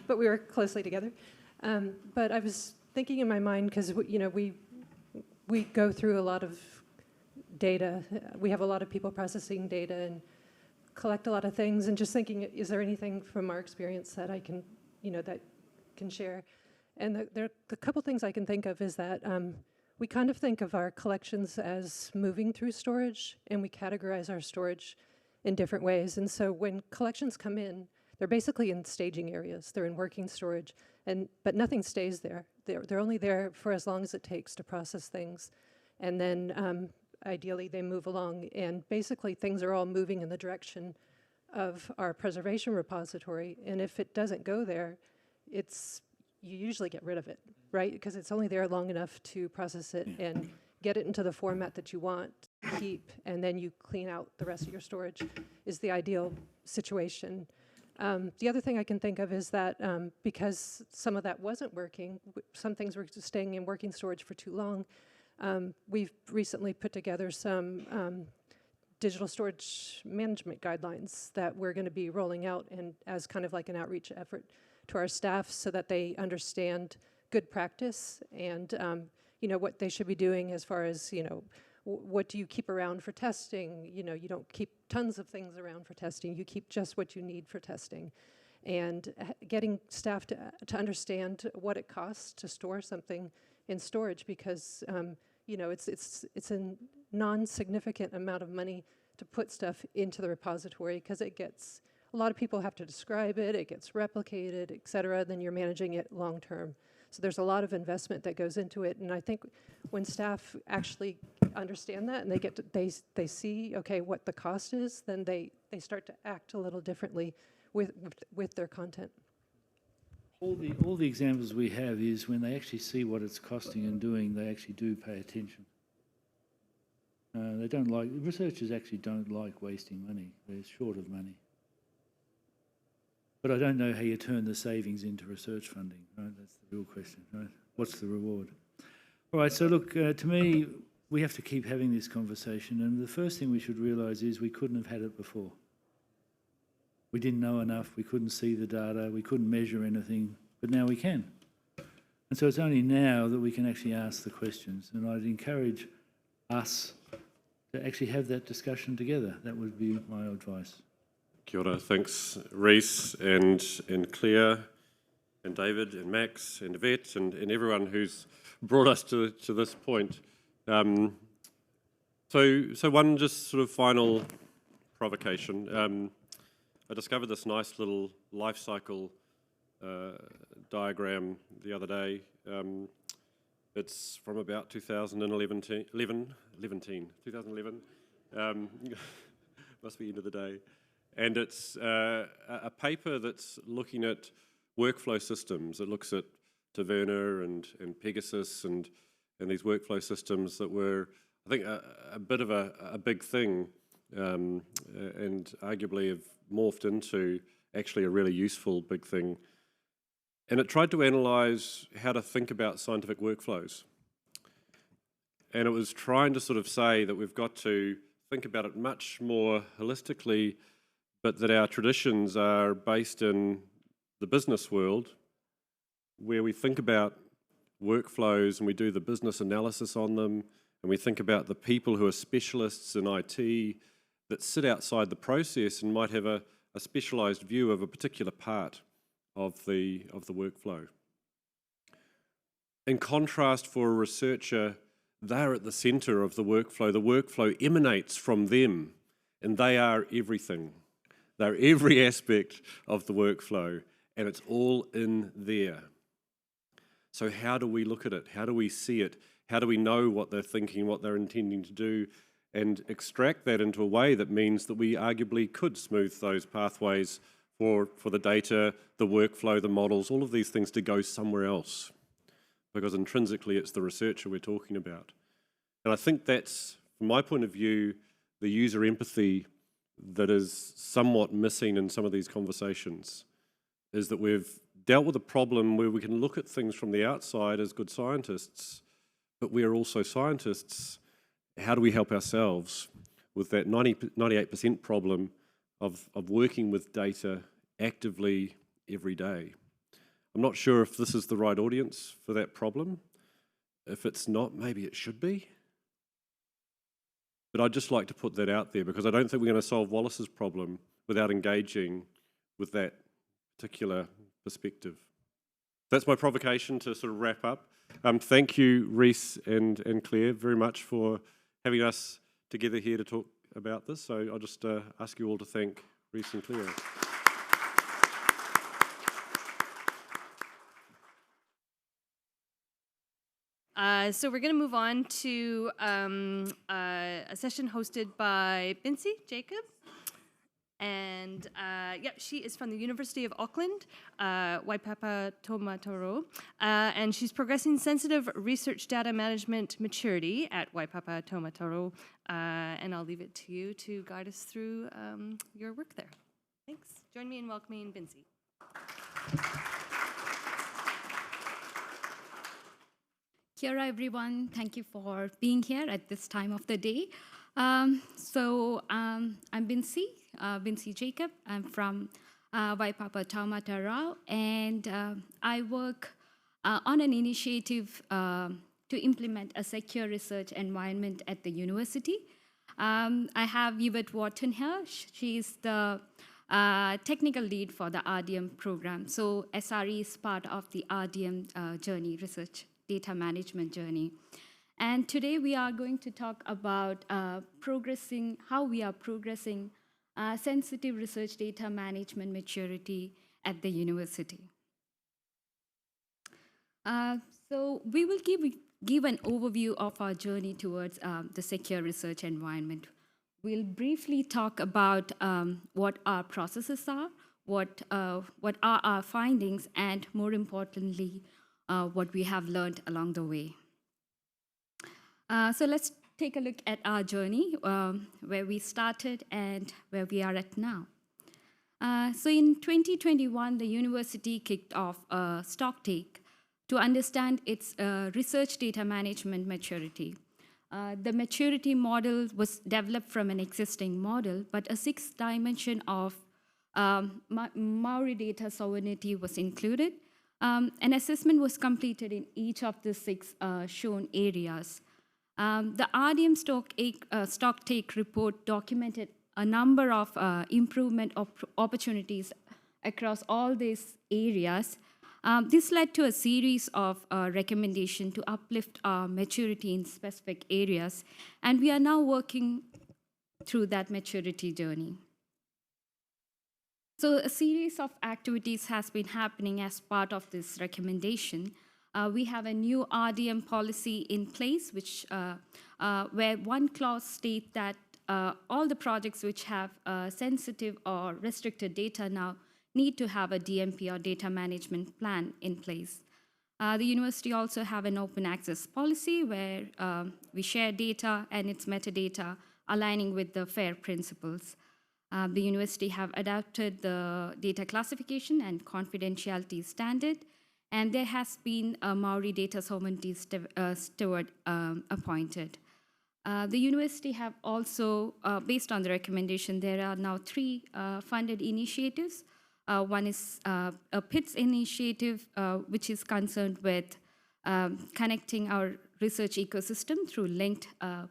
but we work closely together. But I was thinking in my mind, because we go through a lot of data. We have a lot of people processing data and collect a lot of things. And just thinking, is there anything from our experience that I can, that can share? And the couple things I can think of is that we kind of think of our collections as moving through storage, and we categorize our storage in different ways. And so when collections come in, they're basically in staging areas. They're in working storage, but nothing stays there. They're only there for as long as it takes to process things. And then ideally they move along, and basically things are all moving in the direction of our preservation repository. And if it doesn't go there, you usually get rid of it, right? Because it's only there long enough to process it and get it into the format that you want to keep, and then you clean out the rest of your storage is the ideal situation. The other thing I can think of is that because some of that wasn't working, some things were staying in working storage for too long, we've recently put together some digital storage management guidelines that we're going to be rolling out and as kind of like an outreach effort to our staff, so that they understand good practice and what they should be doing as far as what do you keep around for testing. You don't keep tons of things around for testing. You keep just what you need for testing, and getting staff to understand what it costs to store something in storage, because it's a non-significant amount of money to put stuff into the repository, because a lot of people have to describe it, it gets replicated, et cetera, then you're managing it long term. So there's a lot of investment that goes into it, and I think when staff actually understand that and they see, okay, what the cost is, then they start to act a little differently with their content. All the examples we have is when they actually see what it's costing and doing, they actually do pay attention. Researchers actually don't like wasting money. They're short of money. But I don't know how you turn the savings into research funding, right? That's the real question, right? What's the reward? All right, so look, to me, we have to keep having this conversation, and the first thing we should realise is we couldn't have had it before. We didn't know enough, we couldn't see the data, we couldn't measure anything, but now we can. And so it's only now that we can actually ask the questions, and I'd encourage us to actually have that discussion together. That would be my advice. Kia ora. Thanks, Reese and Claire and David and Max and Yvette and everyone who's brought us to this point. So one just sort of final provocation. I discovered this nice little life cycle diagram the other day. It's from about 2011. Must be end of the day. And it's a paper that's looking at workflow systems. It looks at Taverna and Pegasus and these workflow systems that were, I think, a bit of a big thing and arguably have morphed into actually a really useful big thing. And it tried to analyse how to think about scientific workflows. And it was trying to sort of say that we've got to think about it much more holistically, but that our traditions are based in the business world, where we think about workflows and we do the business analysis on them, and we think about the people who are specialists in IT that sit outside the process and might have a specialised view of a particular part of the workflow. In contrast, for a researcher, they're at the centre of the workflow. The workflow emanates from them, and they are everything. They're every aspect of the workflow, and it's all in there. So how do we look at it? How do we see it? How do we know what they're thinking, what they're intending to do, and extract that into a way that means that we arguably could smooth those pathways for the data, the workflow, the models, all of these things to go somewhere else, because intrinsically it's the researcher we're talking about. And I think that's, from my point of view, the user empathy that is somewhat missing in some of these conversations, is that we've dealt with a problem where we can look at things from the outside as good scientists, but we are also scientists. How do we help ourselves with that 98% problem of working with data actively every day? I'm not sure if this is the right audience for that problem. If it's not, maybe it should be. But I'd just like to put that out there, because I don't think we're going to solve Wallace's problem without engaging with that particular perspective. That's my provocation to sort of wrap up. Thank you, Rhys and Claire, very much for having us together here to talk about this. So I'll just ask you all to thank Rhys and Claire. So we're going to move on to a session hosted by Bincy Jacob. And she is from the University of Auckland, Waipapa Taumata, and she's progressing sensitive research data management maturity at Waipapa Taumata, and I'll leave it to you to guide us through your work there. Thanks. Join me in welcoming Bincy. Kia ora, everyone. Thank you for being here at this time of the day. I'm Bincy, Bincy Jacob. I'm from Waipapa Taumata, and I work on an initiative to implement a secure research environment at the university. I have Yvette Wharton here. She is the technical lead for the RDM program. So SRE is part of the RDM journey, research data management journey. And today we are going to talk about how we are progressing sensitive research data management maturity at the university. So we will give an overview of our journey towards the secure research environment. We'll briefly talk about what our processes are, what are our findings, and more importantly, what we have learned along the way. So let's take a look at our journey, where we started and where we are at now. So in 2021, the university kicked off a stock take to understand its research data management maturity. The maturity model was developed from an existing model, but a sixth dimension of Maori data sovereignty was included. An assessment was completed in each of the six shown areas. The RDM stock take report documented a number of improvement opportunities across all these areas. This led to a series of recommendations to uplift our maturity in specific areas, and we are now working through that maturity journey. So a series of activities has been happening as part of this recommendation. We have a new RDM policy in place, which where one clause states that all the projects which have sensitive or restricted data now need to have a DMP or data management plan in place. The university also have an open access policy where we share data and its metadata aligning with the FAIR principles. The university have adopted the data classification and confidentiality standard, and there has been a Maori data sovereignty steward appointed. The university have also, based on the recommendation, there are now 3 funded initiatives. One is a PITS initiative, which is concerned with connecting our research ecosystem through linked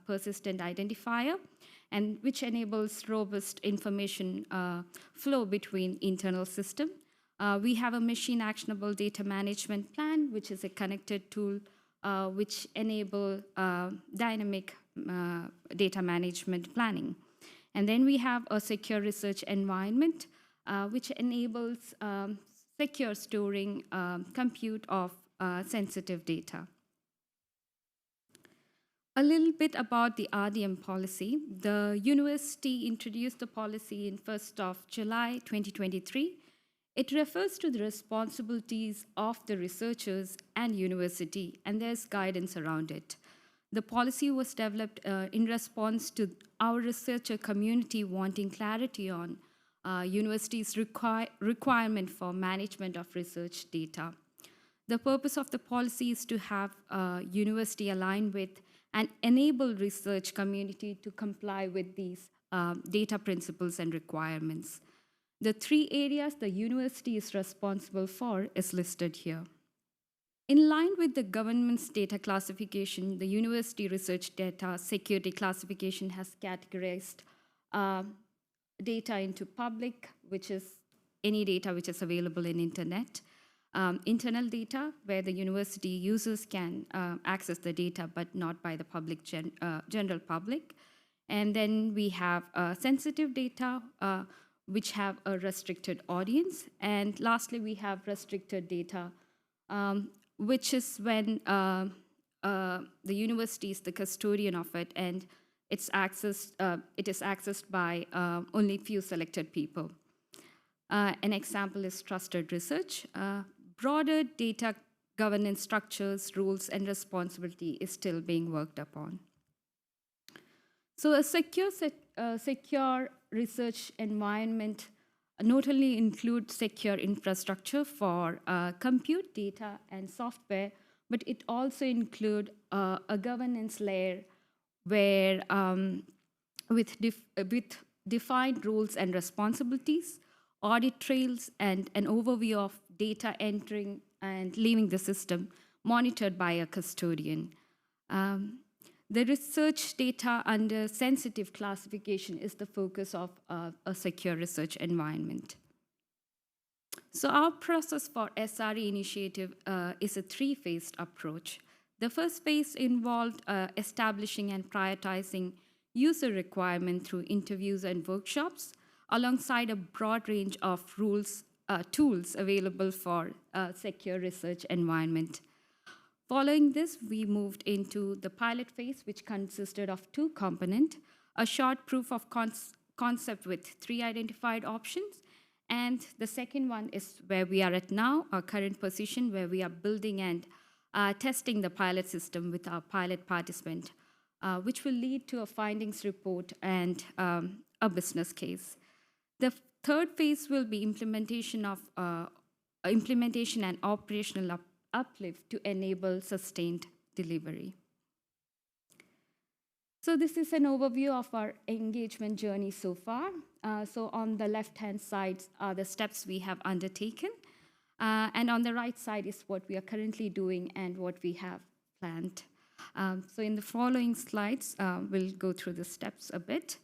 persistent identifier. and which enables robust information flow between internal systems. We have a machine actionable data management plan, which is a connected tool which enable dynamic data management planning. And then we have a secure research environment, which enables secure storing, compute of sensitive data. A little bit about the RDM policy. The university introduced the policy in 1st of July 2023. It refers to the responsibilities of the researchers and university, and there's guidance around it. The policy was developed in response to our researcher community wanting clarity on universities' requirement for management of research data. The purpose of the policy is to have university align with and enable research community to comply with these data principles and requirements. The 3 areas the university is responsible for is listed here. In line with the government's data classification, the University Research Data Security Classification has categorized data into public, which is any data which is available in internet, internal data, where the university users can access the data, but not by the public general public. And then we have sensitive data, which have a restricted audience. And lastly, we have restricted data, which is when the university is the custodian of it, and it is accessed by only few selected people. An example is trusted research. Broader data governance structures, rules, and responsibility is still being worked upon. So a secure research environment not only includes secure infrastructure for compute data and software, but it also includes a governance layer where with defined rules and responsibilities, audit trails, and an overview of data entering and leaving the system monitored by a custodian. The research data under sensitive classification is the focus of a secure research environment. So our process for SRE initiative is a 3-phased approach. The first phase involved establishing and prioritizing user requirement through interviews and workshops, alongside a broad range of tools available for a secure research environment. Following this, we moved into the pilot phase, which consisted of 2 components, a short proof of concept with 3 identified options, and the second one is where we are at now, our current position, where we are building and testing the pilot system with our pilot participant, which will lead to a findings report and a business case. The third phase will be implementation and operational uplift to enable sustained delivery. So this is an overview of our engagement journey so far. So on the left-hand side are the steps we have undertaken, and on the right side is what we are currently doing and what we have planned. So in the following slides, we'll go through the steps a bit.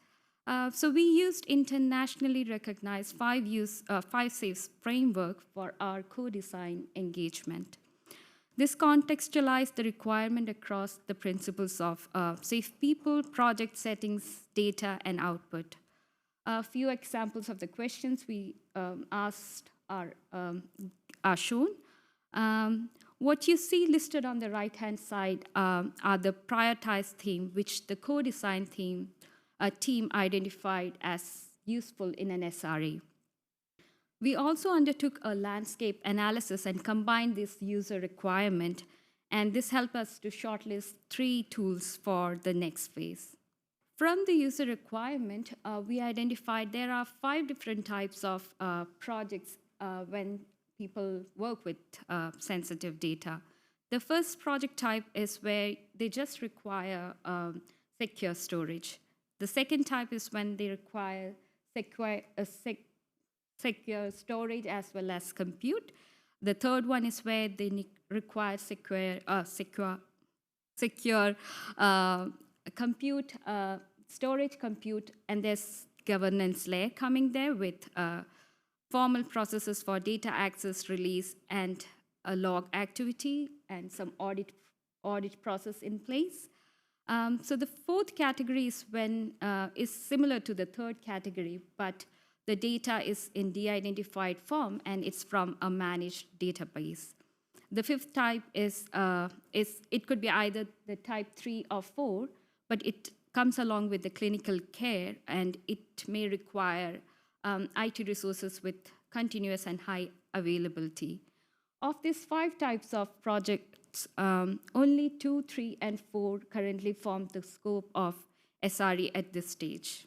So we used internationally recognized 5 saves framework for our co-design engagement. This contextualized the requirement across the principles of safe people, project settings, data, and output. A few examples of the questions we asked are shown. What you see listed on the right-hand side are the prioritized theme, which the co-design team identified as useful in an SRE. We also undertook a landscape analysis and combined this user requirement, and this helped us to shortlist 3 tools for the next phase. From the user requirement, we identified there are 5 different types of projects when people work with sensitive data. The first project type is where they just require secure storage. The second type is when they require secure storage as well as compute. The third one is where they require secure compute, storage, compute, and there's governance layer coming there with formal processes for data access, release, and a log activity, and some audit process in place. So the fourth category is similar to the third category, but the data is in de-identified form and it's from a managed database. The fifth type is it could be either the type 3 or 4, but it comes along with the clinical care and it may require IT resources with continuous and high availability. Of these 5 types of projects, only 2, 3, and 4 currently form the scope of SRE at this stage.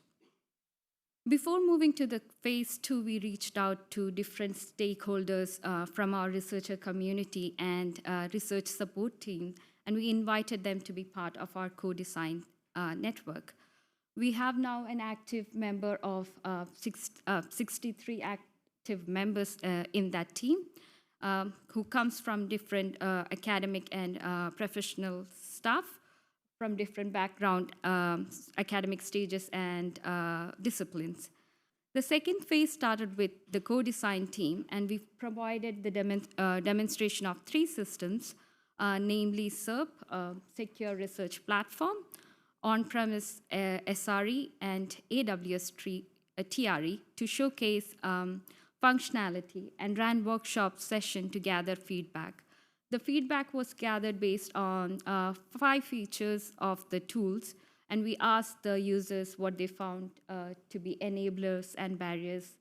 Before moving to the phase 2, we reached out to different stakeholders from our researcher community and research support team, and we invited them to be part of our co-design network. We have now an active member of 63 active members in that team who comes from different academic and professional staff from different background, academic stages and disciplines. The second phase started with the co-design team, and we provided the demonstration of 3 systems, namely SERP, Secure Research Platform, on-premise SRE, and AWS TRE to showcase functionality, and ran workshop session to gather feedback. The feedback was gathered based on 5 features of the tools, and we asked the users what they found to be enablers and barriers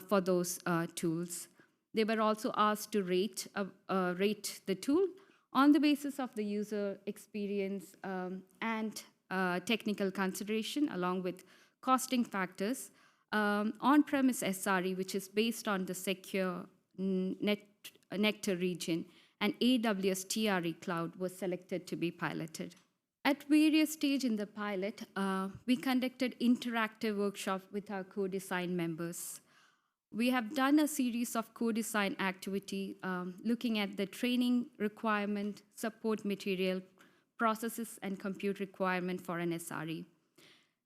for those tools. They were also asked to rate the tool on the basis of the user experience and technical consideration, along with costing factors. On-premise SRE, which is based on the secure Nectar region, and AWS TRE Cloud was selected to be piloted. At various stages in the pilot, we conducted interactive workshops with our co-design members. We have done a series of co-design activity looking at the training requirement, support material, processes, and compute requirement for an SRE.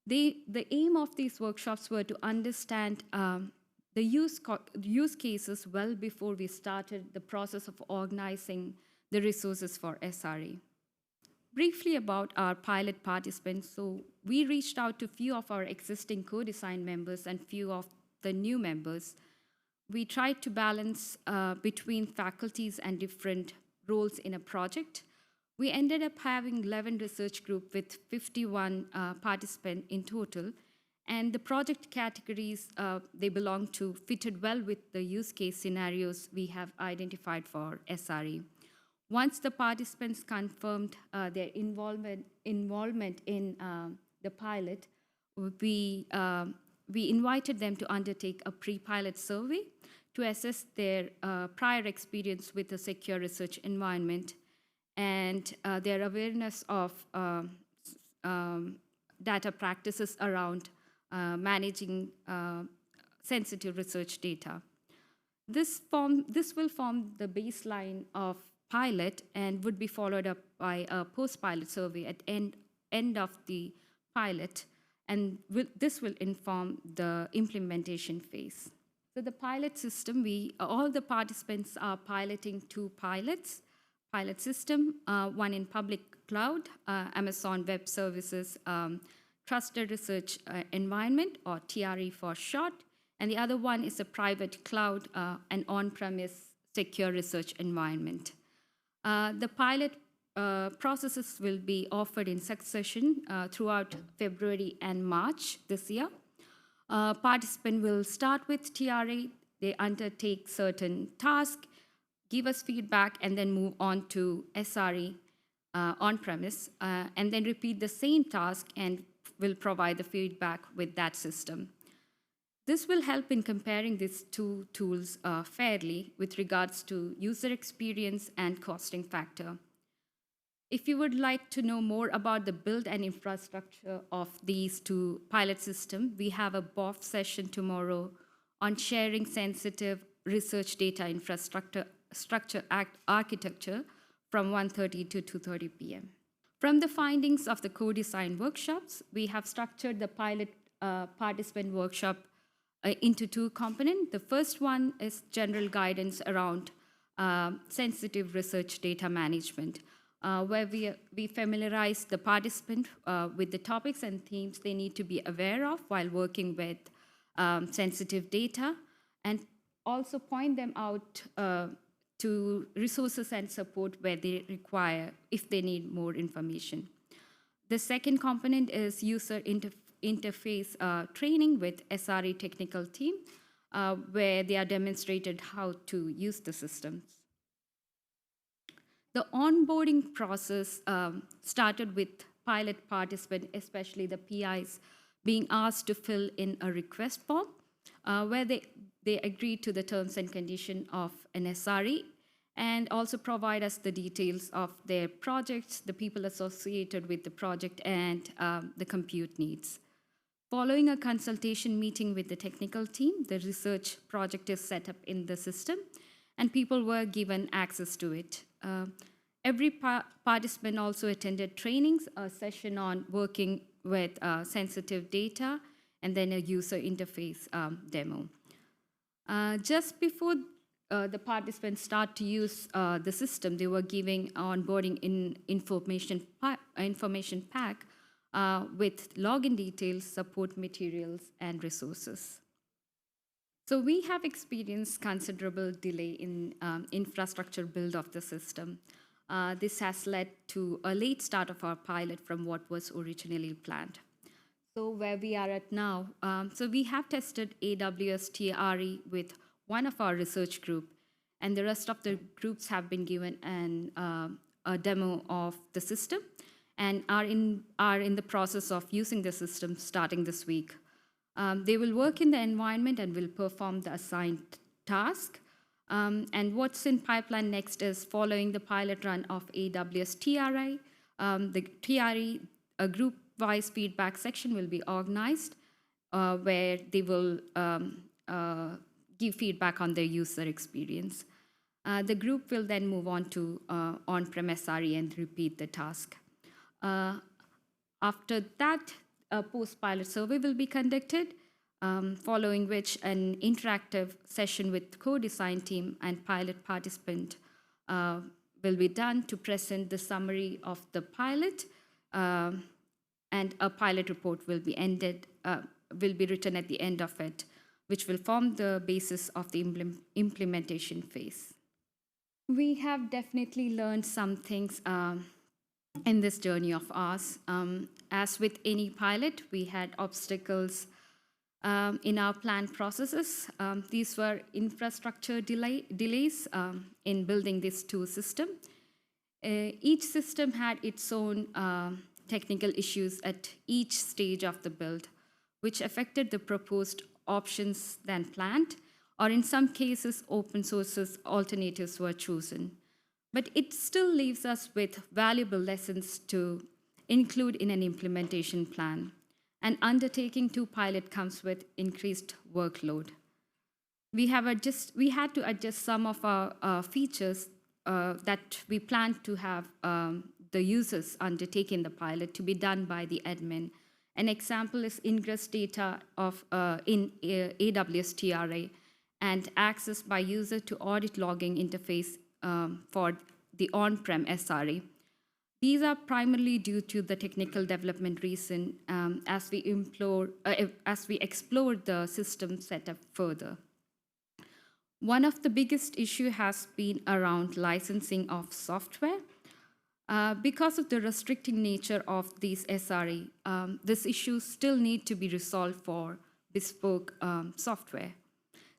The aim of these workshops were to understand the use cases well before we started the process of organizing the resources for SRE. Briefly about our pilot participants, so we reached out to few of our existing co-design members and few of the new members. We tried to balance between faculties and different roles in a project. We ended up having 11 research groups with 51 participants in total, and the project categories they belong to fitted well with the use case scenarios we have identified for SRE. Once the participants confirmed their involvement in the pilot, we invited them to undertake a pre-pilot survey to assess their prior experience with a secure research environment and their awareness of data practices around managing sensitive research data. This will form the baseline of pilot and would be followed up by a post-pilot survey at end of the pilot, and this will inform the implementation phase. So the pilot system, all the participants are piloting 2 pilot system, one in public cloud, Amazon Web Services, Trusted Research Environment, or TRE for short, and the other one is a private cloud and on-premise secure research environment. The pilot processes will be offered in succession throughout February and March this year. Participant will start with TRE, they undertake certain tasks, give us feedback, and then move on to SRE on-premise, and then repeat the same task and will provide the feedback with that system. This will help in comparing these 2 tools fairly with regards to user experience and costing factor. If you would like to know more about the build and infrastructure of these 2 pilot systems, we have a BOF session tomorrow on sharing sensitive research data infrastructure architecture from 1:30 to 2:30 p.m. From the findings of the co-design workshops, we have structured the pilot participant workshop into two components. The first one is general guidance around sensitive research data management, where we familiarize the participant with the topics and themes they need to be aware of while working with sensitive data, and also point them out to resources and support where they require, if they need more information. The second component is user interface training with SRE technical team, where they are demonstrated how to use the systems. The onboarding process started with pilot participants, especially the PIs, being asked to fill in a request form where they agreed to the terms and conditions of an SRE and also provide us the details of their projects, the people associated with the project, and the compute needs. Following a consultation meeting with the technical team, the research project is set up in the system, and people were given access to it. Every participant also attended trainings, a session on working with sensitive data, and then a user interface demo. Just before the participants start to use the system, they were giving onboarding information pack with login details, support materials, and resources. So we have experienced considerable delay in infrastructure build of the system. This has led to a late start of our pilot from what was originally planned. So where we are at now, so we have tested AWS TRE with one of our research group, and the rest of the groups have been given a demo of the system and are in the process of using the system starting this week. They will work in the environment and will perform the assigned task. And what's in pipeline next is following the pilot run of AWS TRE, the TRE, a group-wise feedback section will be organized where they will give feedback on their user experience. The group will then move on to on-prem SRE and repeat the task. After that, a post-pilot survey will be conducted, following which an interactive session with co-design team and pilot participant will be done to present the summary of the pilot, and a pilot report will be written at the end of it, which will form the basis of the implementation phase. We have definitely learned some things in this journey of ours. As with any pilot, we had obstacles in our planned processes. These were infrastructure delays in building these two systems. Each system had its own technical issues at each stage of the build, which affected the proposed options than planned, or in some cases, open sources alternatives were chosen. But it still leaves us with valuable lessons to include in an implementation plan. And undertaking to pilot comes with increased workload. We had to adjust some of our features that we planned to have the users undertake in the pilot to be done by the admin. An example is ingress data in AWS TRE and access by user to audit logging interface for the on-prem SRE. These are primarily due to the technical development reason as we explore the system setup further. One of the biggest issues has been around licensing of software. Because of the restricting nature of these SRE, this issue still need to be resolved for bespoke software.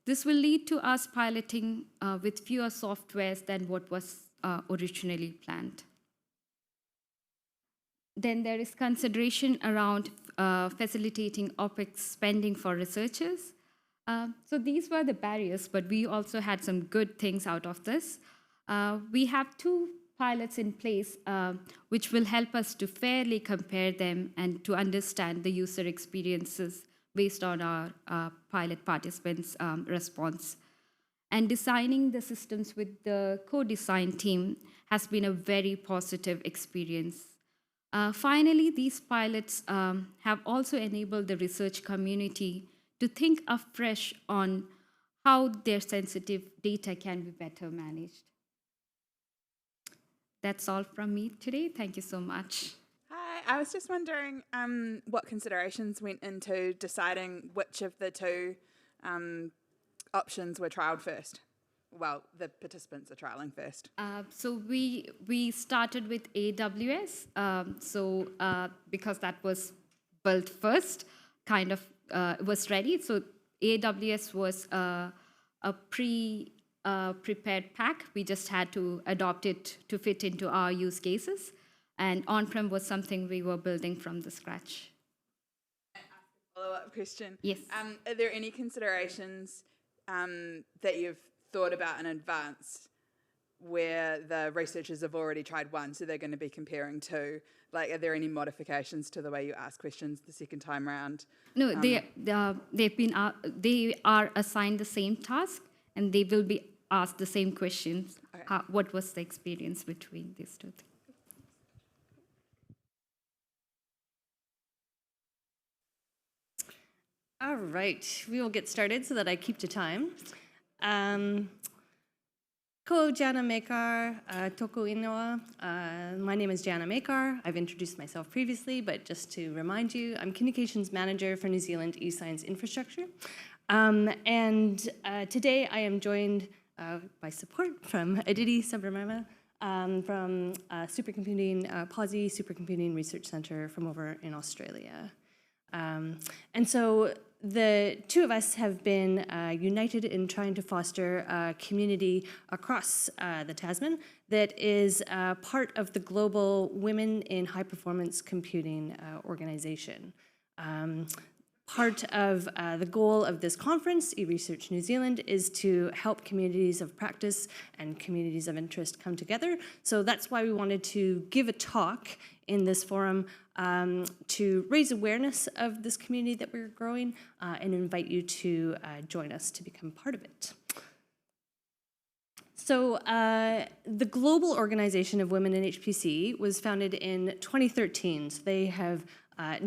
This will lead to us piloting with fewer softwares than what was originally planned. Then there is consideration around facilitating OpEx spending for researchers. So these were the barriers, but we also had some good things out of this. We have two pilots in place, which will help us to fairly compare them and to understand the user experiences based on our pilot participants' response. And designing the systems with the co-design team has been a very positive experience. Finally, these pilots have also enabled the research community to think afresh on how their sensitive data can be better managed. That's all from me today. Thank you so much. Hi, I was just wondering what considerations went into deciding which of the two options were trialled first. Well, the participants are trialling first. So we started with AWS. Because that was built first, kind of was ready. So AWS was a prepared pack. We just had to adopt it to fit into our use cases. And on-prem was something we were building from the scratch. Follow-up question. Yes. Are there any considerations that you've thought about in advance where the researchers have already tried one, so they're going to be comparing two? Like, are there any modifications to the way you ask questions the second time round? No, they are assigned the same task, and they will be asked the same questions. Okay. What was the experience between these two things? All right, we will get started so that I keep to time. Ko Jana Makar, Toko Inoa. My name is Jana Makar. I've introduced myself previously, but just to remind you, I'm Communications Manager for New Zealand eScience Infrastructure. Today I am joined by support from Aditi Subramama from PASI Supercomputing Research Centre from over in Australia. And so the two of us have been united in trying to foster a community across the Tasman that is part of the global Women in High Performance Computing organization. Part of the goal of this conference, eResearch New Zealand, is to help communities of practice and communities of interest come together. So that's why we wanted to give a talk in this forum to raise awareness of this community that we're growing and invite you to join us to become part of it. So the Global Organization of Women in HPC was founded in 2013. So they have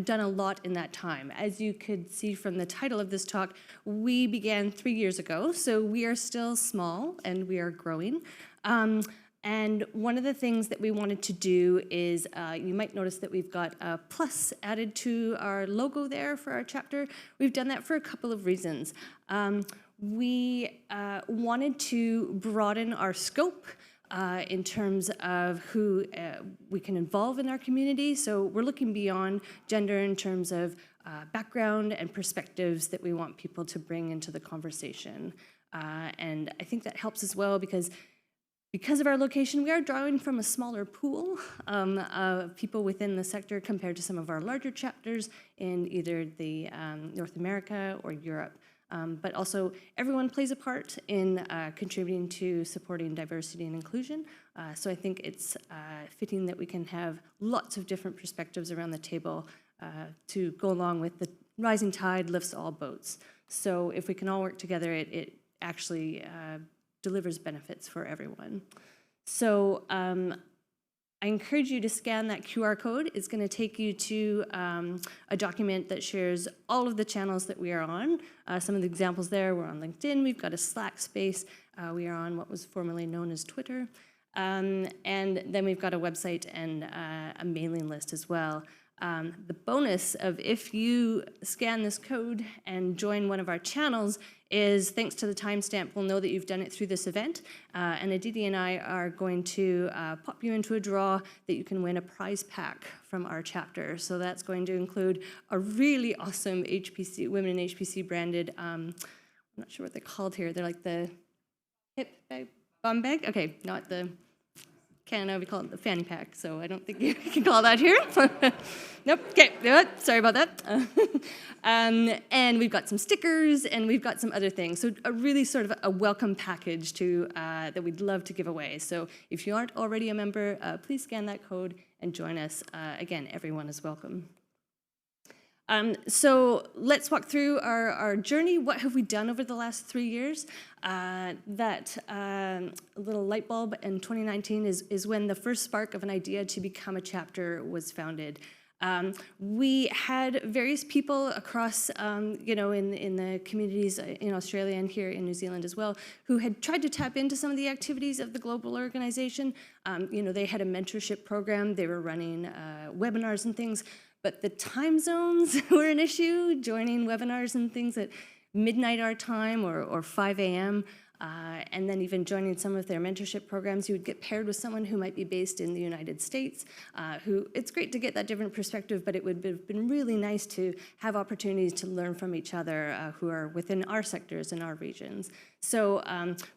done a lot in that time. As you could see from the title of this talk, we began 3 years ago, so we are still small and we are growing. And one of the things that we wanted to do is, you might notice that we've got a plus added to our logo there for our chapter. We've done that for a couple of reasons. We wanted to broaden our scope in terms of who we can involve in our community. So we're looking beyond gender in terms of background and perspectives that we want people to bring into the conversation. And I think that helps as well because of our location, we are drawing from a smaller pool of people within the sector compared to some of our larger chapters in either the North America or Europe. But also, everyone plays a part in contributing to supporting diversity and inclusion. So I think it's fitting that we can have lots of different perspectives around the table to go along with the rising tide lifts all boats. So if we can all work together, it actually delivers benefits for everyone. So I encourage you to scan that QR code. It's going to take you to a document that shares all of the channels that we are on. Some of the examples there, we're on LinkedIn, we've got a Slack space, we are on what was formerly known as Twitter, and then we've got a website and a mailing list as well. The bonus of if you scan this code and join one of our channels is, thanks to the timestamp, we'll know that you've done it through this event. And Aditi and I are going to pop you into a draw that you can win a prize pack from our chapter. So that's going to include a really awesome HPC, Women in HPC branded, I'm not sure what they're called here. They're like the hip bag, bum bag? Okay, not the Canada, we call it the fanny pack, so I don't think you can call that here. Nope, okay, sorry about that. And we've got some stickers, and we've got some other things. So a really sort of a welcome package to that we'd love to give away. So if you aren't already a member, please scan that code and join us. Again, everyone is welcome. So let's walk through our journey. What have we done over the last 3 years? That little light bulb in 2019 is when the first spark of an idea to become a chapter was founded. We had various people across, in the communities in Australia and here in New Zealand as well, who had tried to tap into some of the activities of the global organization. They had a mentorship program, they were running webinars and things, but the time zones were an issue, joining webinars and things at midnight our time or 5 a.m., and then even joining some of their mentorship programs, you would get paired with someone who might be based in the United States, it's great to get that different perspective, but it would have been really nice to have opportunities to learn from each other who are within our sectors and our regions. So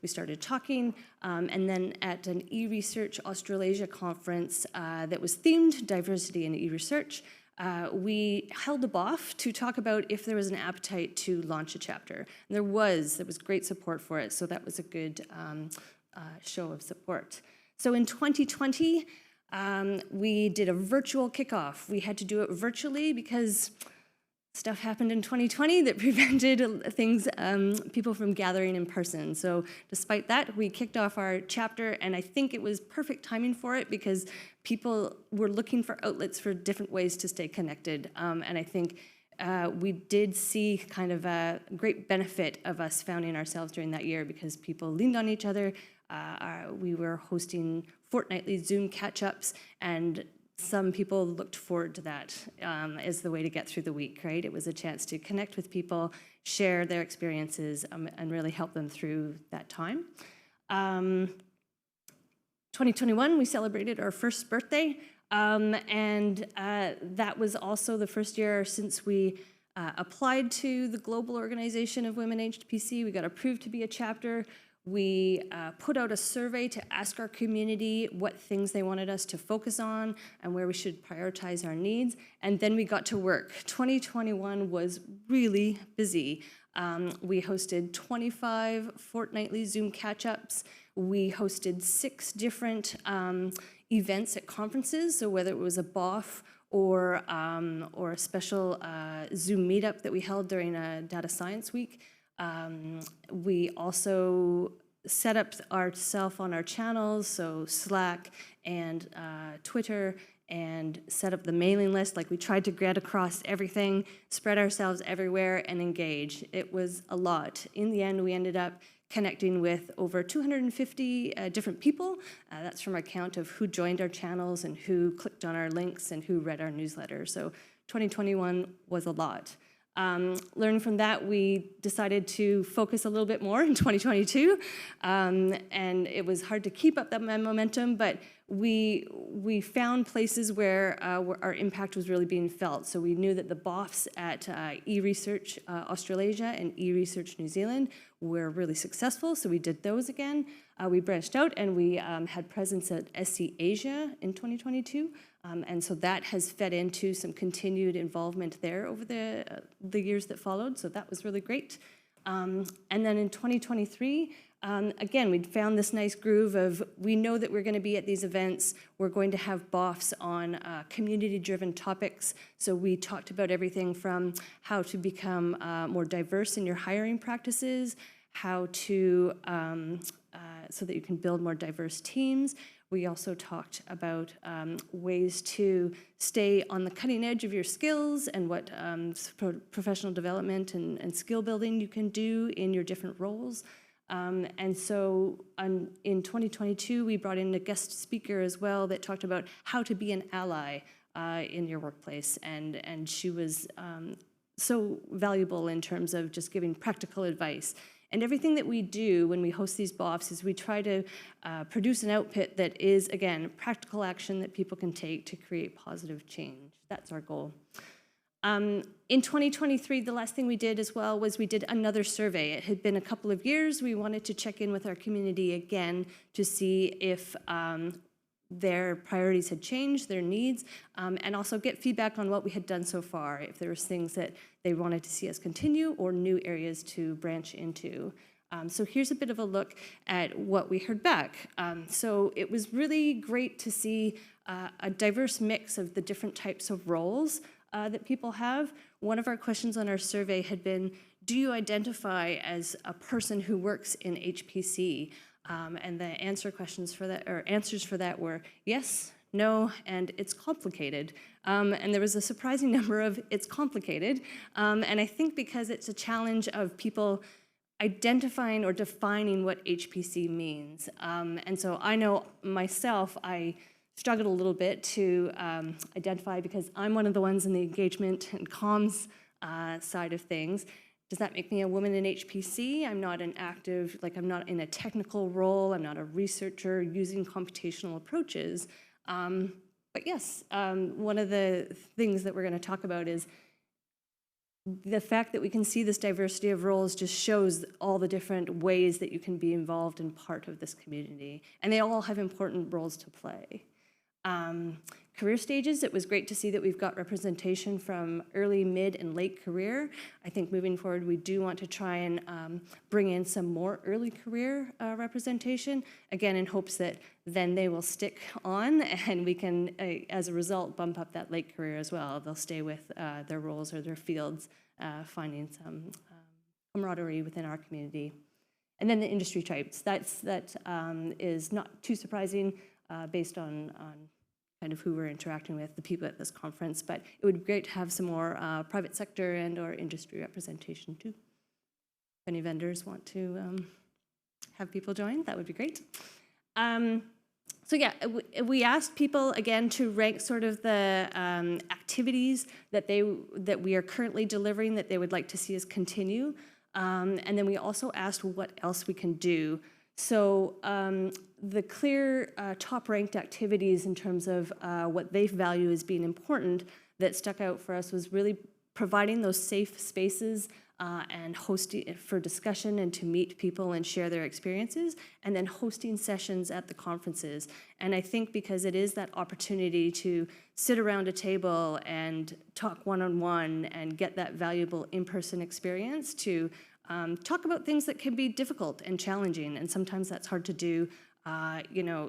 we started talking, and then at an eResearch Australasia conference that was themed Diversity in eResearch, we held a BOF to talk about if there was an appetite to launch a chapter. And there was great support for it, so that was a good show of support. So in 2020, we did a virtual kickoff. We had to do it virtually because stuff happened in 2020 that prevented people from gathering in person. So despite that, we kicked off our chapter, and I think it was perfect timing for it because people were looking for outlets for different ways to stay connected. And I think we did see kind of a great benefit of us founding ourselves during that year because people leaned on each other. We were hosting fortnightly Zoom catch-ups, and some people looked forward to that as the way to get through the week, right? It was a chance to connect with people, share their experiences, and really help them through that time. 2021, we celebrated our first birthday, and that was also the first year since we applied to the Global Organization of Women Aged PC. We got approved to be a chapter. We put out a survey to ask our community what things they wanted us to focus on and where we should prioritize our needs. And then we got to work. 2021 was really busy. We hosted 25 fortnightly Zoom catch-ups. We hosted 6 different events at conferences. So whether it was a BOF or a special Zoom meetup that we held during a data science week. We also set up ourselves on our channels, so Slack and Twitter, and set up the mailing list. Like we tried to get across everything, spread ourselves everywhere, and engage. It was a lot. In the end, we ended up connecting with over 250 different people. That's from our count of who joined our channels and who clicked on our links and who read our newsletter. So 2021 was a lot. Learning from that, we decided to focus a little bit more in 2022, and it was hard to keep up that momentum, but we found places where our impact was really being felt. So we knew that the BOFs at eResearch Australasia and eResearch New Zealand were really successful, so we did those again. We branched out and we had presence at SC Asia in 2022. And so that has fed into some continued involvement there over the years that followed, so that was really great. And then in 2023, again, we'd found this nice groove of we know that we're going to be at these events, we're going to have BOFs on community-driven topics, so we talked about everything from how to become more diverse in your hiring practices, how to, so that you can build more diverse teams. We also talked about ways to stay on the cutting edge of your skills and what professional development and skill building you can do in your different roles. And so in 2022, we brought in a guest speaker as well that talked about how to be an ally in your workplace. And she was so valuable in terms of just giving practical advice. And everything that we do when we host these BOFs is we try to produce an output that is, again, practical action that people can take to create positive change. That's our goal. In 2023, the last thing we did as well was we did another survey. It had been a couple of years. We wanted to check in with our community again to see if their priorities had changed, their needs, and also get feedback on what we had done so far, if there was things that they wanted to see us continue or new areas to branch into. So here's a bit of a look at what we heard back. So it was really great to see a diverse mix of the different types of roles that people have. One of our questions on our survey had been, do you identify as a person who works in HPC? And the answers for that were yes, no, and it's complicated. And there was a surprising number of it's complicated. And I think because it's a challenge of people identifying or defining what HPC means. And so I know myself, I struggled a little bit to identify because I'm one of the ones in the engagement and comms side of things. Does that make me a woman in HPC? I'm not an active, I'm not in a technical role. I'm not a researcher using computational approaches. But yes, one of the things that we're going to talk about is the fact that we can see this diversity of roles just shows all the different ways that you can be involved in part of this community. And they all have important roles to play. Career stages, it was great to see that we've got representation from early, mid, and late career. I think moving forward, we do want to try and bring in some more early career representation, again, in hopes that then they will stick on and we can, as a result, bump up that late career as well. They'll stay with their roles or their fields, finding some camaraderie within our community. And then the industry types, that is not too surprising based on kind of who we're interacting with, the people at this conference, but it would be great to have some more private sector and or industry representation too. If any vendors want to have people join, that would be great. So yeah, we asked people again to rank sort of the activities that we are currently delivering that they would like to see us continue. And then we also asked what else we can do. So the clear top-ranked activities in terms of what they value as being important that stuck out for us was really providing those safe spaces and hosting for discussion and to meet people and share their experiences, and then hosting sessions at the conferences. And I think because it is that opportunity to sit around a table and talk one-on-one and get that valuable in-person experience to talk about things that can be difficult and challenging, and sometimes that's hard to do,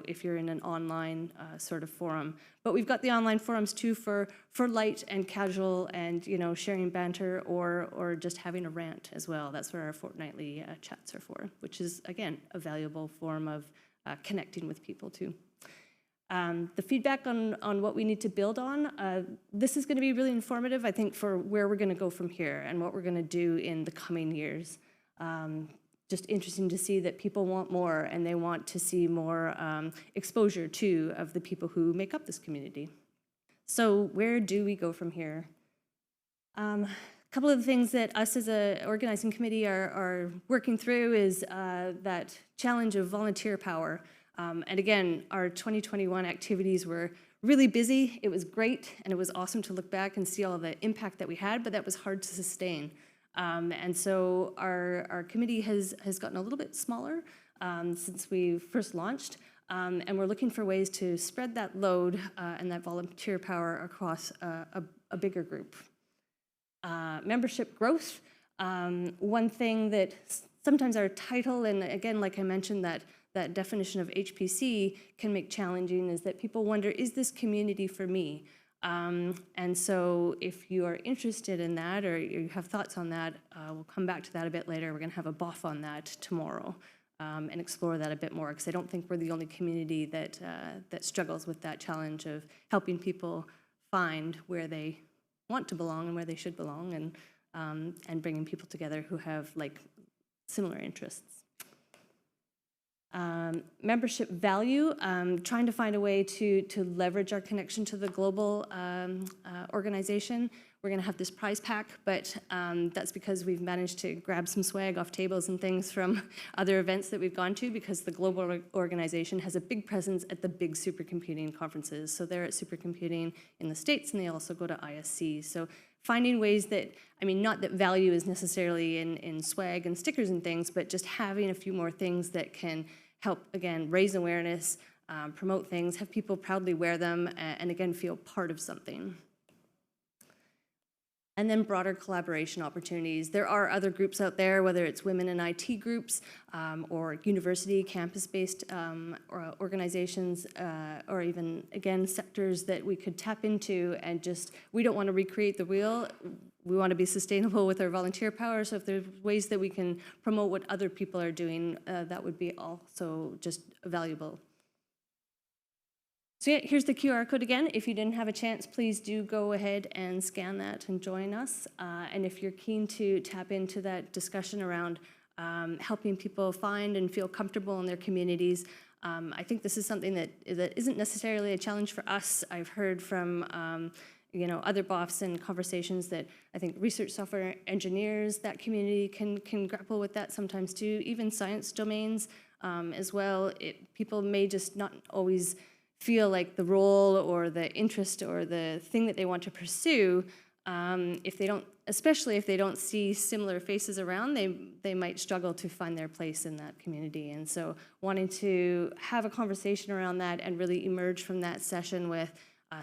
if you're in an online sort of forum. But we've got the online forums too for light and casual and sharing banter or just having a rant as well. That's what our fortnightly chats are for, which is again a valuable form of connecting with people too. The feedback on what we need to build on, this is going to be really informative, I think, for where we're going to go from here and what we're going to do in the coming years. Just interesting to see that people want more and they want to see more exposure too of the people who make up this community. So where do we go from here? A couple of the things that us as an organizing committee are working through is that challenge of volunteer power. And again, our 2021 activities were really busy. It was great, and it was awesome to look back and see all the impact that we had, but that was hard to sustain. And so our committee has gotten a little bit smaller since we first launched, and we're looking for ways to spread that load and that volunteer power across a bigger group. Membership growth, one thing that sometimes our title, and again, like I mentioned, that definition of HPC can make challenging is that people wonder, is this community for me? And so if you are interested in that or you have thoughts on that, we'll come back to that a bit later. We're going to have a BOF on that tomorrow and explore that a bit more, because I don't think we're the only community that struggles with that challenge of helping people find where they want to belong and where they should belong, and bringing people together who have similar interests. Membership value, trying to find a way to leverage our connection to the global organization. We're going to have this prize pack, but that's because we've managed to grab some swag off tables and things from other events that we've gone to, because the global organization has a big presence at the big supercomputing conferences. So they're at supercomputing in the States, and they also go to ISC. So finding ways that, not that value is necessarily in swag and stickers and things, but just having a few more things that can help, again, raise awareness, promote things, have people proudly wear them, and again, feel part of something. And then broader collaboration opportunities. There are other groups out there, whether it's women in IT groups or university, campus-based or organizations, or even, again, sectors that we could tap into and just, we don't want to recreate the wheel. We want to be sustainable with our volunteer power, so if there's ways that we can promote what other people are doing, that would be also just valuable. So yeah, here's the QR code again. If you didn't have a chance, please do go ahead and scan that and join us. And if you're keen to tap into that discussion around helping people find and feel comfortable in their communities, I think this is something that isn't necessarily a challenge for us. I've heard from other BOFs and conversations that I think research software engineers, that community can grapple with that sometimes too, even science domains as well. People may just not always feel like the role or the interest or the thing that they want to pursue, if they don't, especially if they don't see similar faces around, they might struggle to find their place in that community. And so wanting to have a conversation around that and really emerge from that session with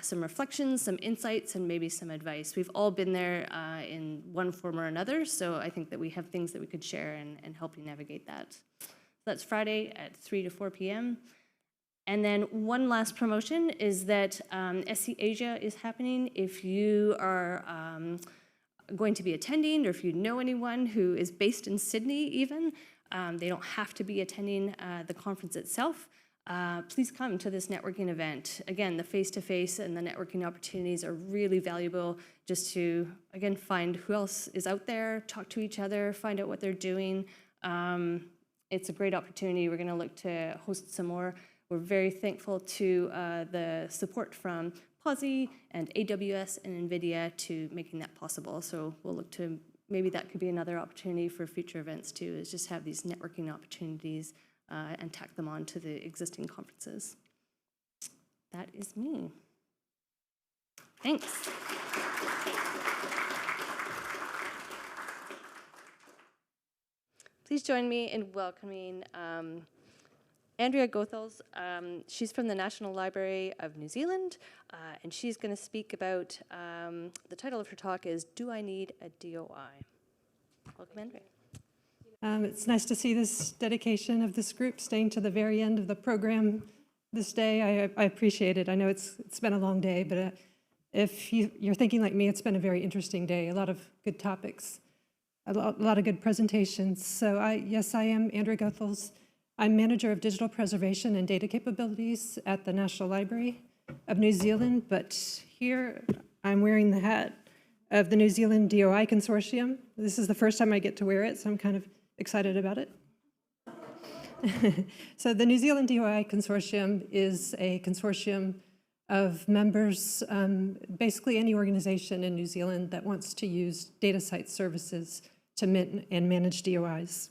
some reflections, some insights, and maybe some advice. We've all been there in one form or another, so I think that we have things that we could share and help you navigate that. So that's Friday at 3 to 4 p.m. And then one last promotion is that SC Asia is happening. If you are going to be attending, or if you know anyone who is based in Sydney even, they don't have to be attending the conference itself. Please come to this networking event. Again, the face-to-face and the networking opportunities are really valuable just to, again, find who else is out there, talk to each other, find out what they're doing. It's a great opportunity. We're gonna look to host some more. We're very thankful to the support from Posi and AWS and NVIDIA to making that possible. So we'll look to, maybe that could be another opportunity for future events too, is just have these networking opportunities and tack them on to the existing conferences. That is me. Thanks. Please join me in welcoming Andrea Goethals. She's from the National Library of New Zealand, and she's going to speak about, the title of her talk is, Do I Need a DOI? Welcome, Andrea. It's nice to see this dedication of this group staying to the very end of the program this day. I appreciate it. I know it's been a long day, but if you're thinking like me, it's been a very interesting day. A lot of good topics, a lot of good presentations. So yes, I am Andrea Goethals. I'm Manager of Digital Preservation and Data Capabilities at the National Library of New Zealand, but here I'm wearing the hat of the New Zealand DOI Consortium. This is the first time I get to wear it, so I'm kind of excited about it. So the New Zealand DOI Consortium is a consortium of members, basically any organization in New Zealand that wants to use data site services to mint and manage DOIs.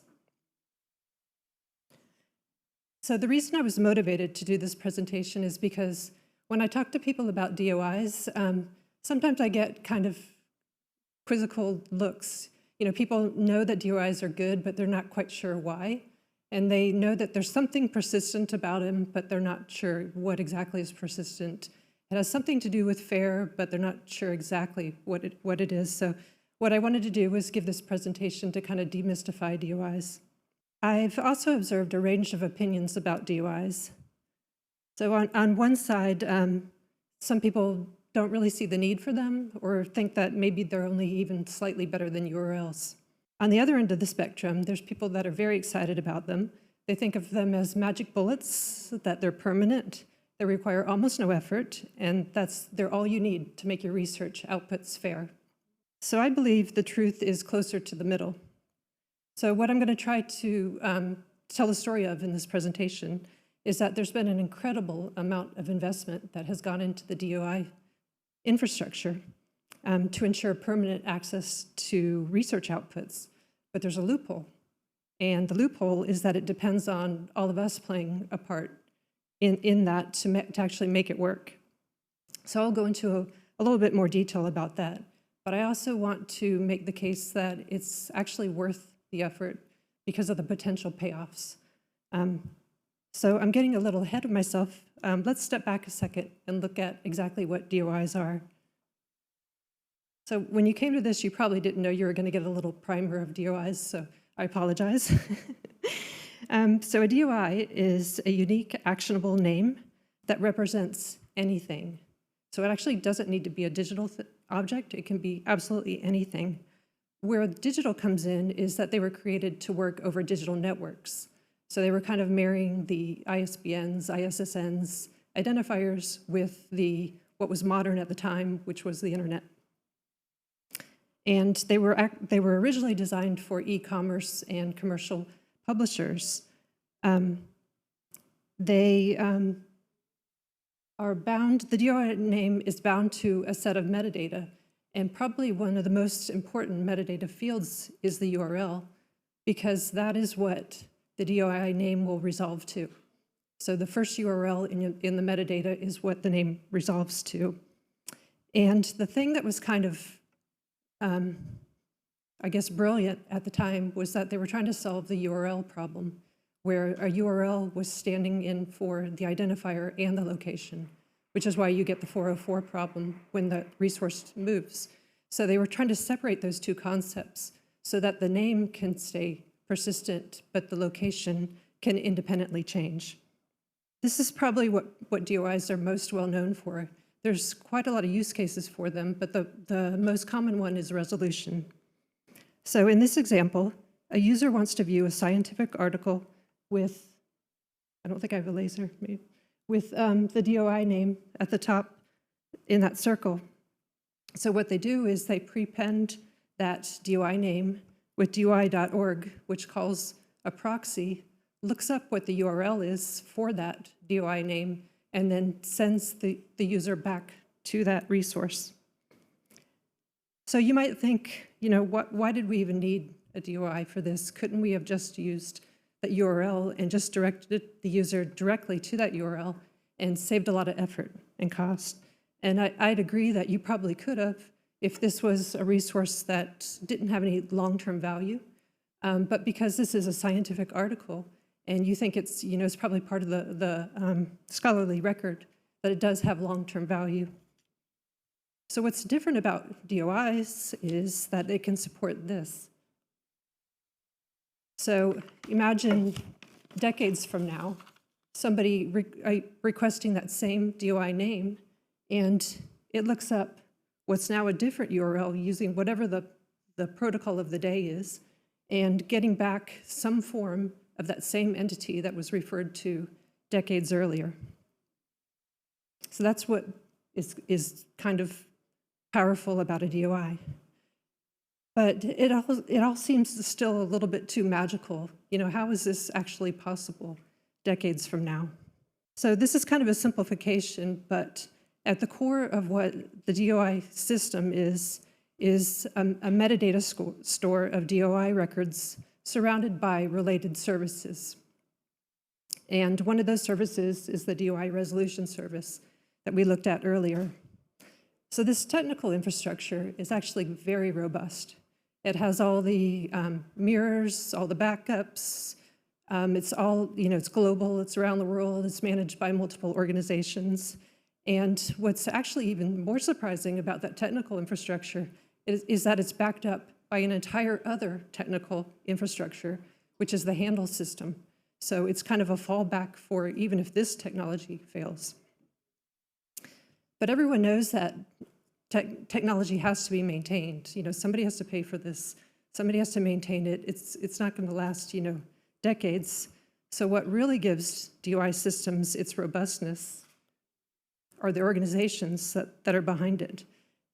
So the reason I was motivated to do this presentation is because when I talk to people about DOIs, sometimes I get kind of quizzical looks. You know, people know that DOIs are good, but they're not quite sure why. And they know that there's something persistent about them, but they're not sure what exactly is persistent. It has something to do with FAIR, but they're not sure exactly what it is. So what I wanted to do was give this presentation to kind of demystify DOIs. I've also observed a range of opinions about DOIs. So on one side, some people don't really see the need for them or think that maybe they're only even slightly better than URLs. On the other end of the spectrum, there's people that are very excited about them. They think of them as magic bullets, that they're permanent, they require almost no effort, and they're all you need to make your research outputs fair. So I believe the truth is closer to the middle. So what I'm going to try to tell the story of in this presentation is that there's been an incredible amount of investment that has gone into the DOI infrastructure to ensure permanent access to research outputs. But there's a loophole. And the loophole is that it depends on all of us playing a part in that to actually make it work. So I'll go into a little bit more detail about that. But I also want to make the case that it's actually worth the effort because of the potential payoffs. So I'm getting a little ahead of myself. Let's step back a second and look at exactly what DOIs are. So when you came to this, you probably didn't know you were going to get a little primer of DOIs, so I apologize. So a DOI is a unique actionable name that represents anything. So it actually doesn't need to be a digital object. It can be absolutely anything. Where digital comes in is that they were created to work over digital networks. So they were kind of marrying the ISBNs, ISSNs, identifiers with what was modern at the time, which was the internet. And they were originally designed for e-commerce and commercial publishers. They are bound, the DOI name is bound to a set of metadata, and probably one of the most important metadata fields is the URL, because that is what the DOI name will resolve to. So the first URL in the metadata is what the name resolves to. And the thing that was kind of, I guess, brilliant at the time was that they were trying to solve the URL problem, where a URL was standing in for the identifier and the location, which is why you get the 404 problem when the resource moves. So they were trying to separate those two concepts so that the name can stay persistent, but the location can independently change. This is probably what DOIs are most well known for. There's quite a lot of use cases for them, but the most common one is resolution. So in this example, a user wants to view a scientific article with, I don't think I have a laser, maybe, with the DOI name at the top in that circle. So what they do is they prepend that DOI name with DOI.org, which calls a proxy, looks up what the URL is for that DOI name, and then sends the user back to that resource. So you might think, why did we even need a DOI for this? Couldn't we have just used that URL and just directed the user directly to that URL and saved a lot of effort and cost? And I'd agree that you probably could have if this was a resource that didn't have any long-term value. But because this is a scientific article, and you think it's, it's probably part of the scholarly record, that it does have long-term value. So what's different about DOIs is that they can support this. So imagine decades from now, somebody requesting that same DOI name, and it looks up what's now a different URL using whatever the protocol of the day is, and getting back some form of that same entity that was referred to decades earlier. So that's what is kind of powerful about a DOI. But it all seems still a little bit too magical. How is this actually possible decades from now? So this is kind of a simplification, but at the core of what the DOI system is a metadata store of DOI records surrounded by related services. And one of those services is the DOI resolution service that we looked at earlier. So this technical infrastructure is actually very robust. It has all the mirrors, all the backups. It's all, it's global, it's around the world, it's managed by multiple organizations. And what's actually even more surprising about that technical infrastructure is that it's backed up by an entire other technical infrastructure, which is the handle system. So it's kind of a fallback for even if this technology fails. But everyone knows that technology has to be maintained. Somebody has to pay for this. Somebody has to maintain it. It's not going to last, decades. So what really gives DOI systems its robustness are the organizations that are behind it.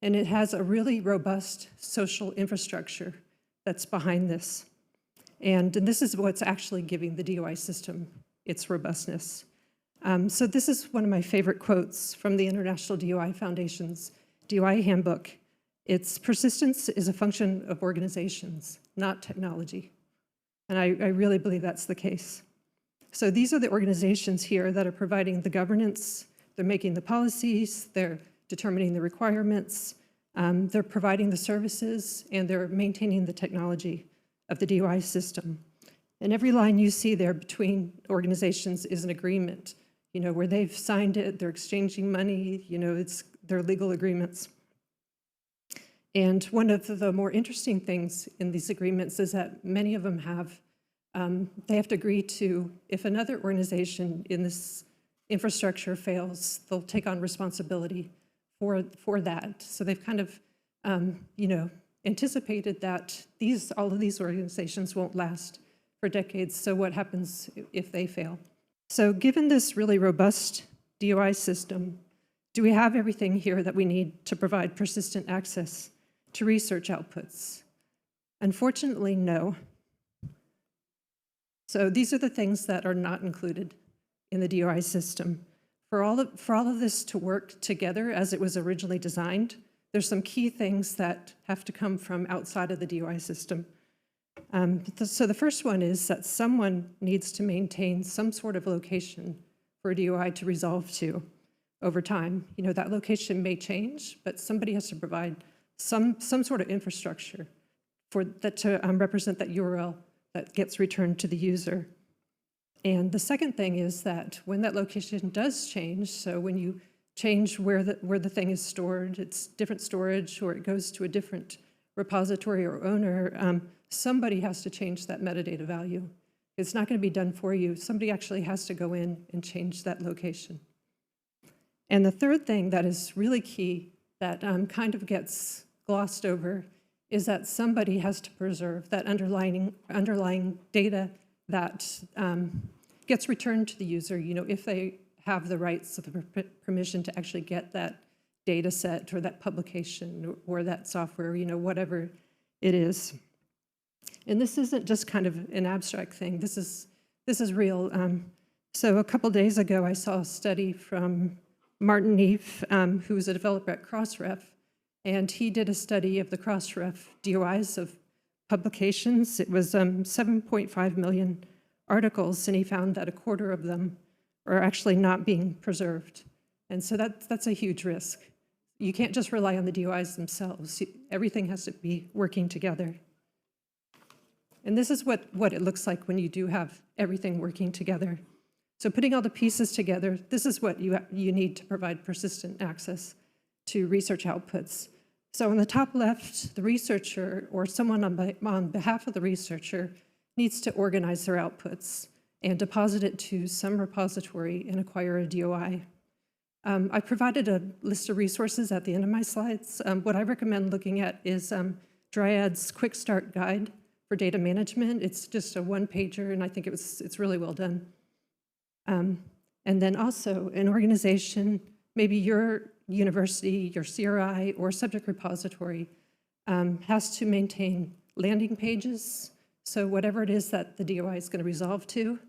And it has a really robust social infrastructure that's behind this. And this is what's actually giving the DOI system its robustness. So this is one of my favorite quotes from the International DOI Foundation's DOI handbook. Its persistence is a function of organizations, not technology. And I really believe that's the case. So these are the organizations here that are providing the governance, they're making the policies, they're determining the requirements, they're providing the services, and they're maintaining the technology of the DOI system. And every line you see there between organizations is an agreement, where they've signed it, they're exchanging money, it's their legal agreements. And one of the more interesting things in these agreements is that many of them have, they have to agree to, if another organization in this infrastructure fails, they'll take on responsibility for that. So they've kind of, anticipated that all of these organizations won't last for decades. So what happens if they fail? So given this really robust DOI system, do we have everything here that we need to provide persistent access to research outputs? Unfortunately, no. So these are the things that are not included in the DOI system. For all of this to work together as it was originally designed, there's some key things that have to come from outside of the DOI system. So the first one is that someone needs to maintain some sort of location for a DOI to resolve to over time. That location may change, but somebody has to provide some sort of infrastructure for that to represent that URL that gets returned to the user. And the second thing is that when that location does change, so when you change where the thing is stored, it's different storage or it goes to a different repository or owner, somebody has to change that metadata value. It's not going to be done for you. Somebody actually has to go in and change that location. And the third thing that is really key that kind of gets glossed over is that somebody has to preserve that underlying data that gets returned to the user, if they have the rights of the permission to actually get that data set or that publication or that software, whatever it is. And this isn't just kind of an abstract thing. This is real. So a couple days ago, I saw a study from Martin Neef, who was a developer at Crossref, and he did a study of the Crossref DOIs of publications. It was 7.5 million articles, and he found that a quarter of them are actually not being preserved. And so that's a huge risk. You can't just rely on the DOIs themselves. Everything has to be working together. And this is what it looks like when you do have everything working together. So putting all the pieces together, this is what you need to provide persistent access to research outputs. So on the top left, the researcher or someone on behalf of the researcher needs to organize their outputs and deposit it to some repository and acquire a DOI. I provided a list of resources at the end of my slides. What I recommend looking at is Dryad's Quick Start Guide for Data Management. It's just a one-pager, and I think it's really well done. And then also an organization, maybe your university, your CRI, or subject repository has to maintain landing pages. So whatever it is that the DOI is going to resolve to,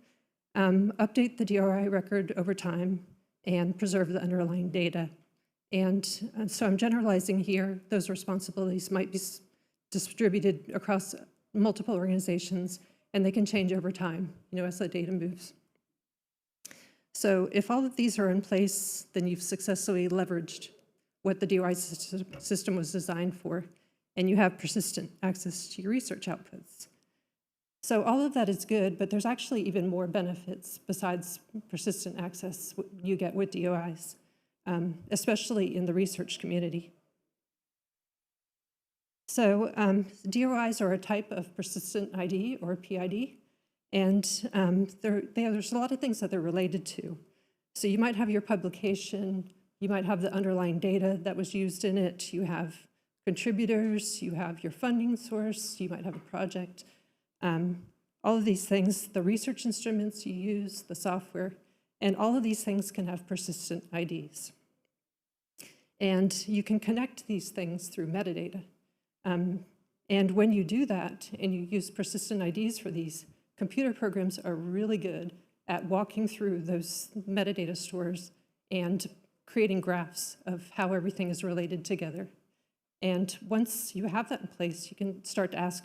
update the DOI record over time and preserve the underlying data. And so I'm generalizing here. Those responsibilities might be distributed across multiple organizations, and they can change over time, as the data moves. So if all of these are in place, then you've successfully leveraged what the DOI system was designed for, and you have persistent access to your research outputs. So all of that is good, but there's actually even more benefits besides persistent access you get with DOIs, especially in the research community. So DOIs are a type of persistent ID or PID, and there's a lot of things that they're related to. So you might have your publication, you might have the underlying data that was used in it, you have contributors, you have your funding source, you might have a project. All of these things, the research instruments you use, the software, and all of these things can have persistent IDs. And you can connect these things through metadata. And when you do that, and you use persistent IDs for these, computer programs are really good at walking through those metadata stores and creating graphs of how everything is related together. And once you have that in place, you can start to ask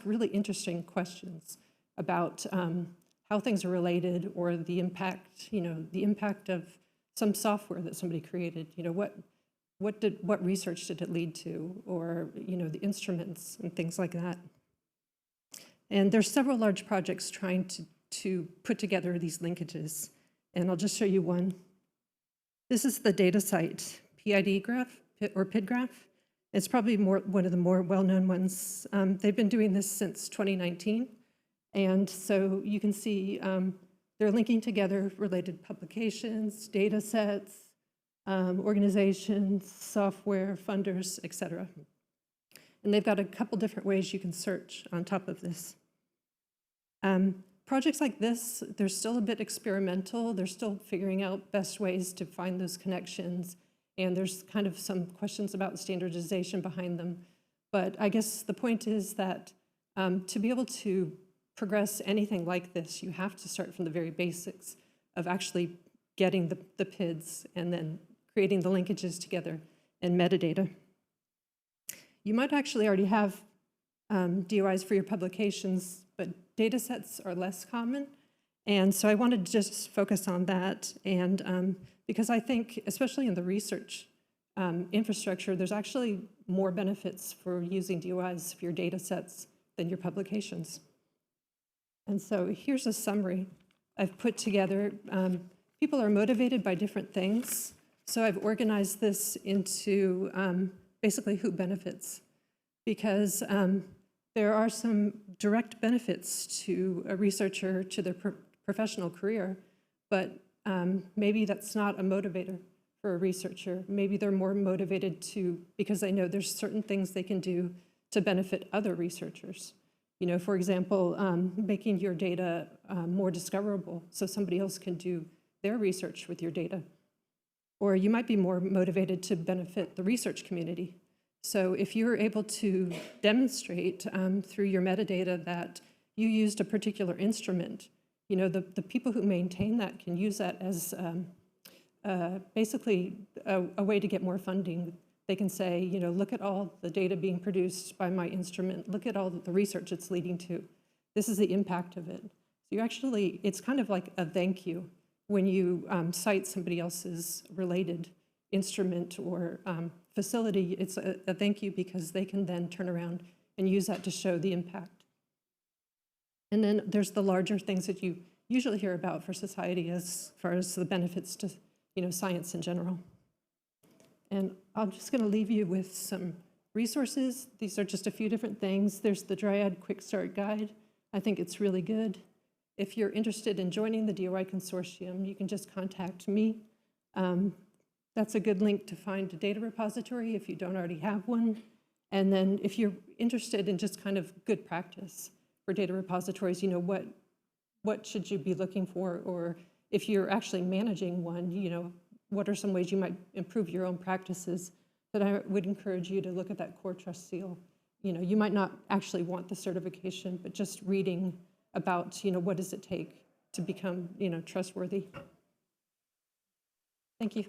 really interesting questions about how things are related or the impact, the impact of some software that somebody created. What research did it lead to, or the instruments and things like that. And there's several large projects trying to put together these linkages, and I'll just show you one. This is the data site PID graph or PID graph. It's probably one of the more well-known ones. They've been doing this since 2019. And so you can see they're linking together related publications, data sets, organizations, software, funders, et cetera. And they've got a couple different ways you can search on top of this. Projects like this, they're still a bit experimental. They're still figuring out best ways to find those connections. And there's kind of some questions about standardization behind them. But I guess the point is that to be able to progress anything like this, you have to start from the very basics of actually getting the PIDs and then creating the linkages together and metadata. You might actually already have DOIs for your publications, but data sets are less common. And so I wanted to just focus on that. And because I think, especially in the research infrastructure, there's actually more benefits for using DOIs for your data sets than your publications. And so here's a summary I've put together. People are motivated by different things. So I've organized this into basically who benefits, because there are some direct benefits to a researcher, to their professional career, but maybe that's not a motivator for a researcher. Maybe they're more motivated because they know there's certain things they can do to benefit other researchers. You know, for example, making your data more discoverable so somebody else can do their research with your data. Or you might be more motivated to benefit the research community. So if you're able to demonstrate through your metadata that you used a particular instrument, you know, the people who maintain that can use that as basically a way to get more funding. They can say, you know, look at all the data being produced by my instrument. Look at all the research it's leading to. This is the impact of it. So you actually, it's kind of like a thank you when you cite somebody else's related instrument or facility. It's a thank you because they can then turn around and use that to show the impact. And then there's the larger things that you usually hear about for society as far as the benefits to, you know, science in general. And I'm just going to leave you with some resources. These are just a few different things. There's the Dryad Quick Start Guide. I think it's really good. If you're interested in joining the DOI Consortium, you can just contact me. That's a good link to find a data repository if you don't already have one. And then if you're interested in just kind of good practice for data repositories, you know, what should you be looking for? Or if you're actually managing one, you know, what are some ways you might improve your own practices? But I would encourage you to look at that Core Trust Seal. You know, you might not actually want the certification, but just reading about, you know, what does it take to become, you know, trustworthy. Thank you.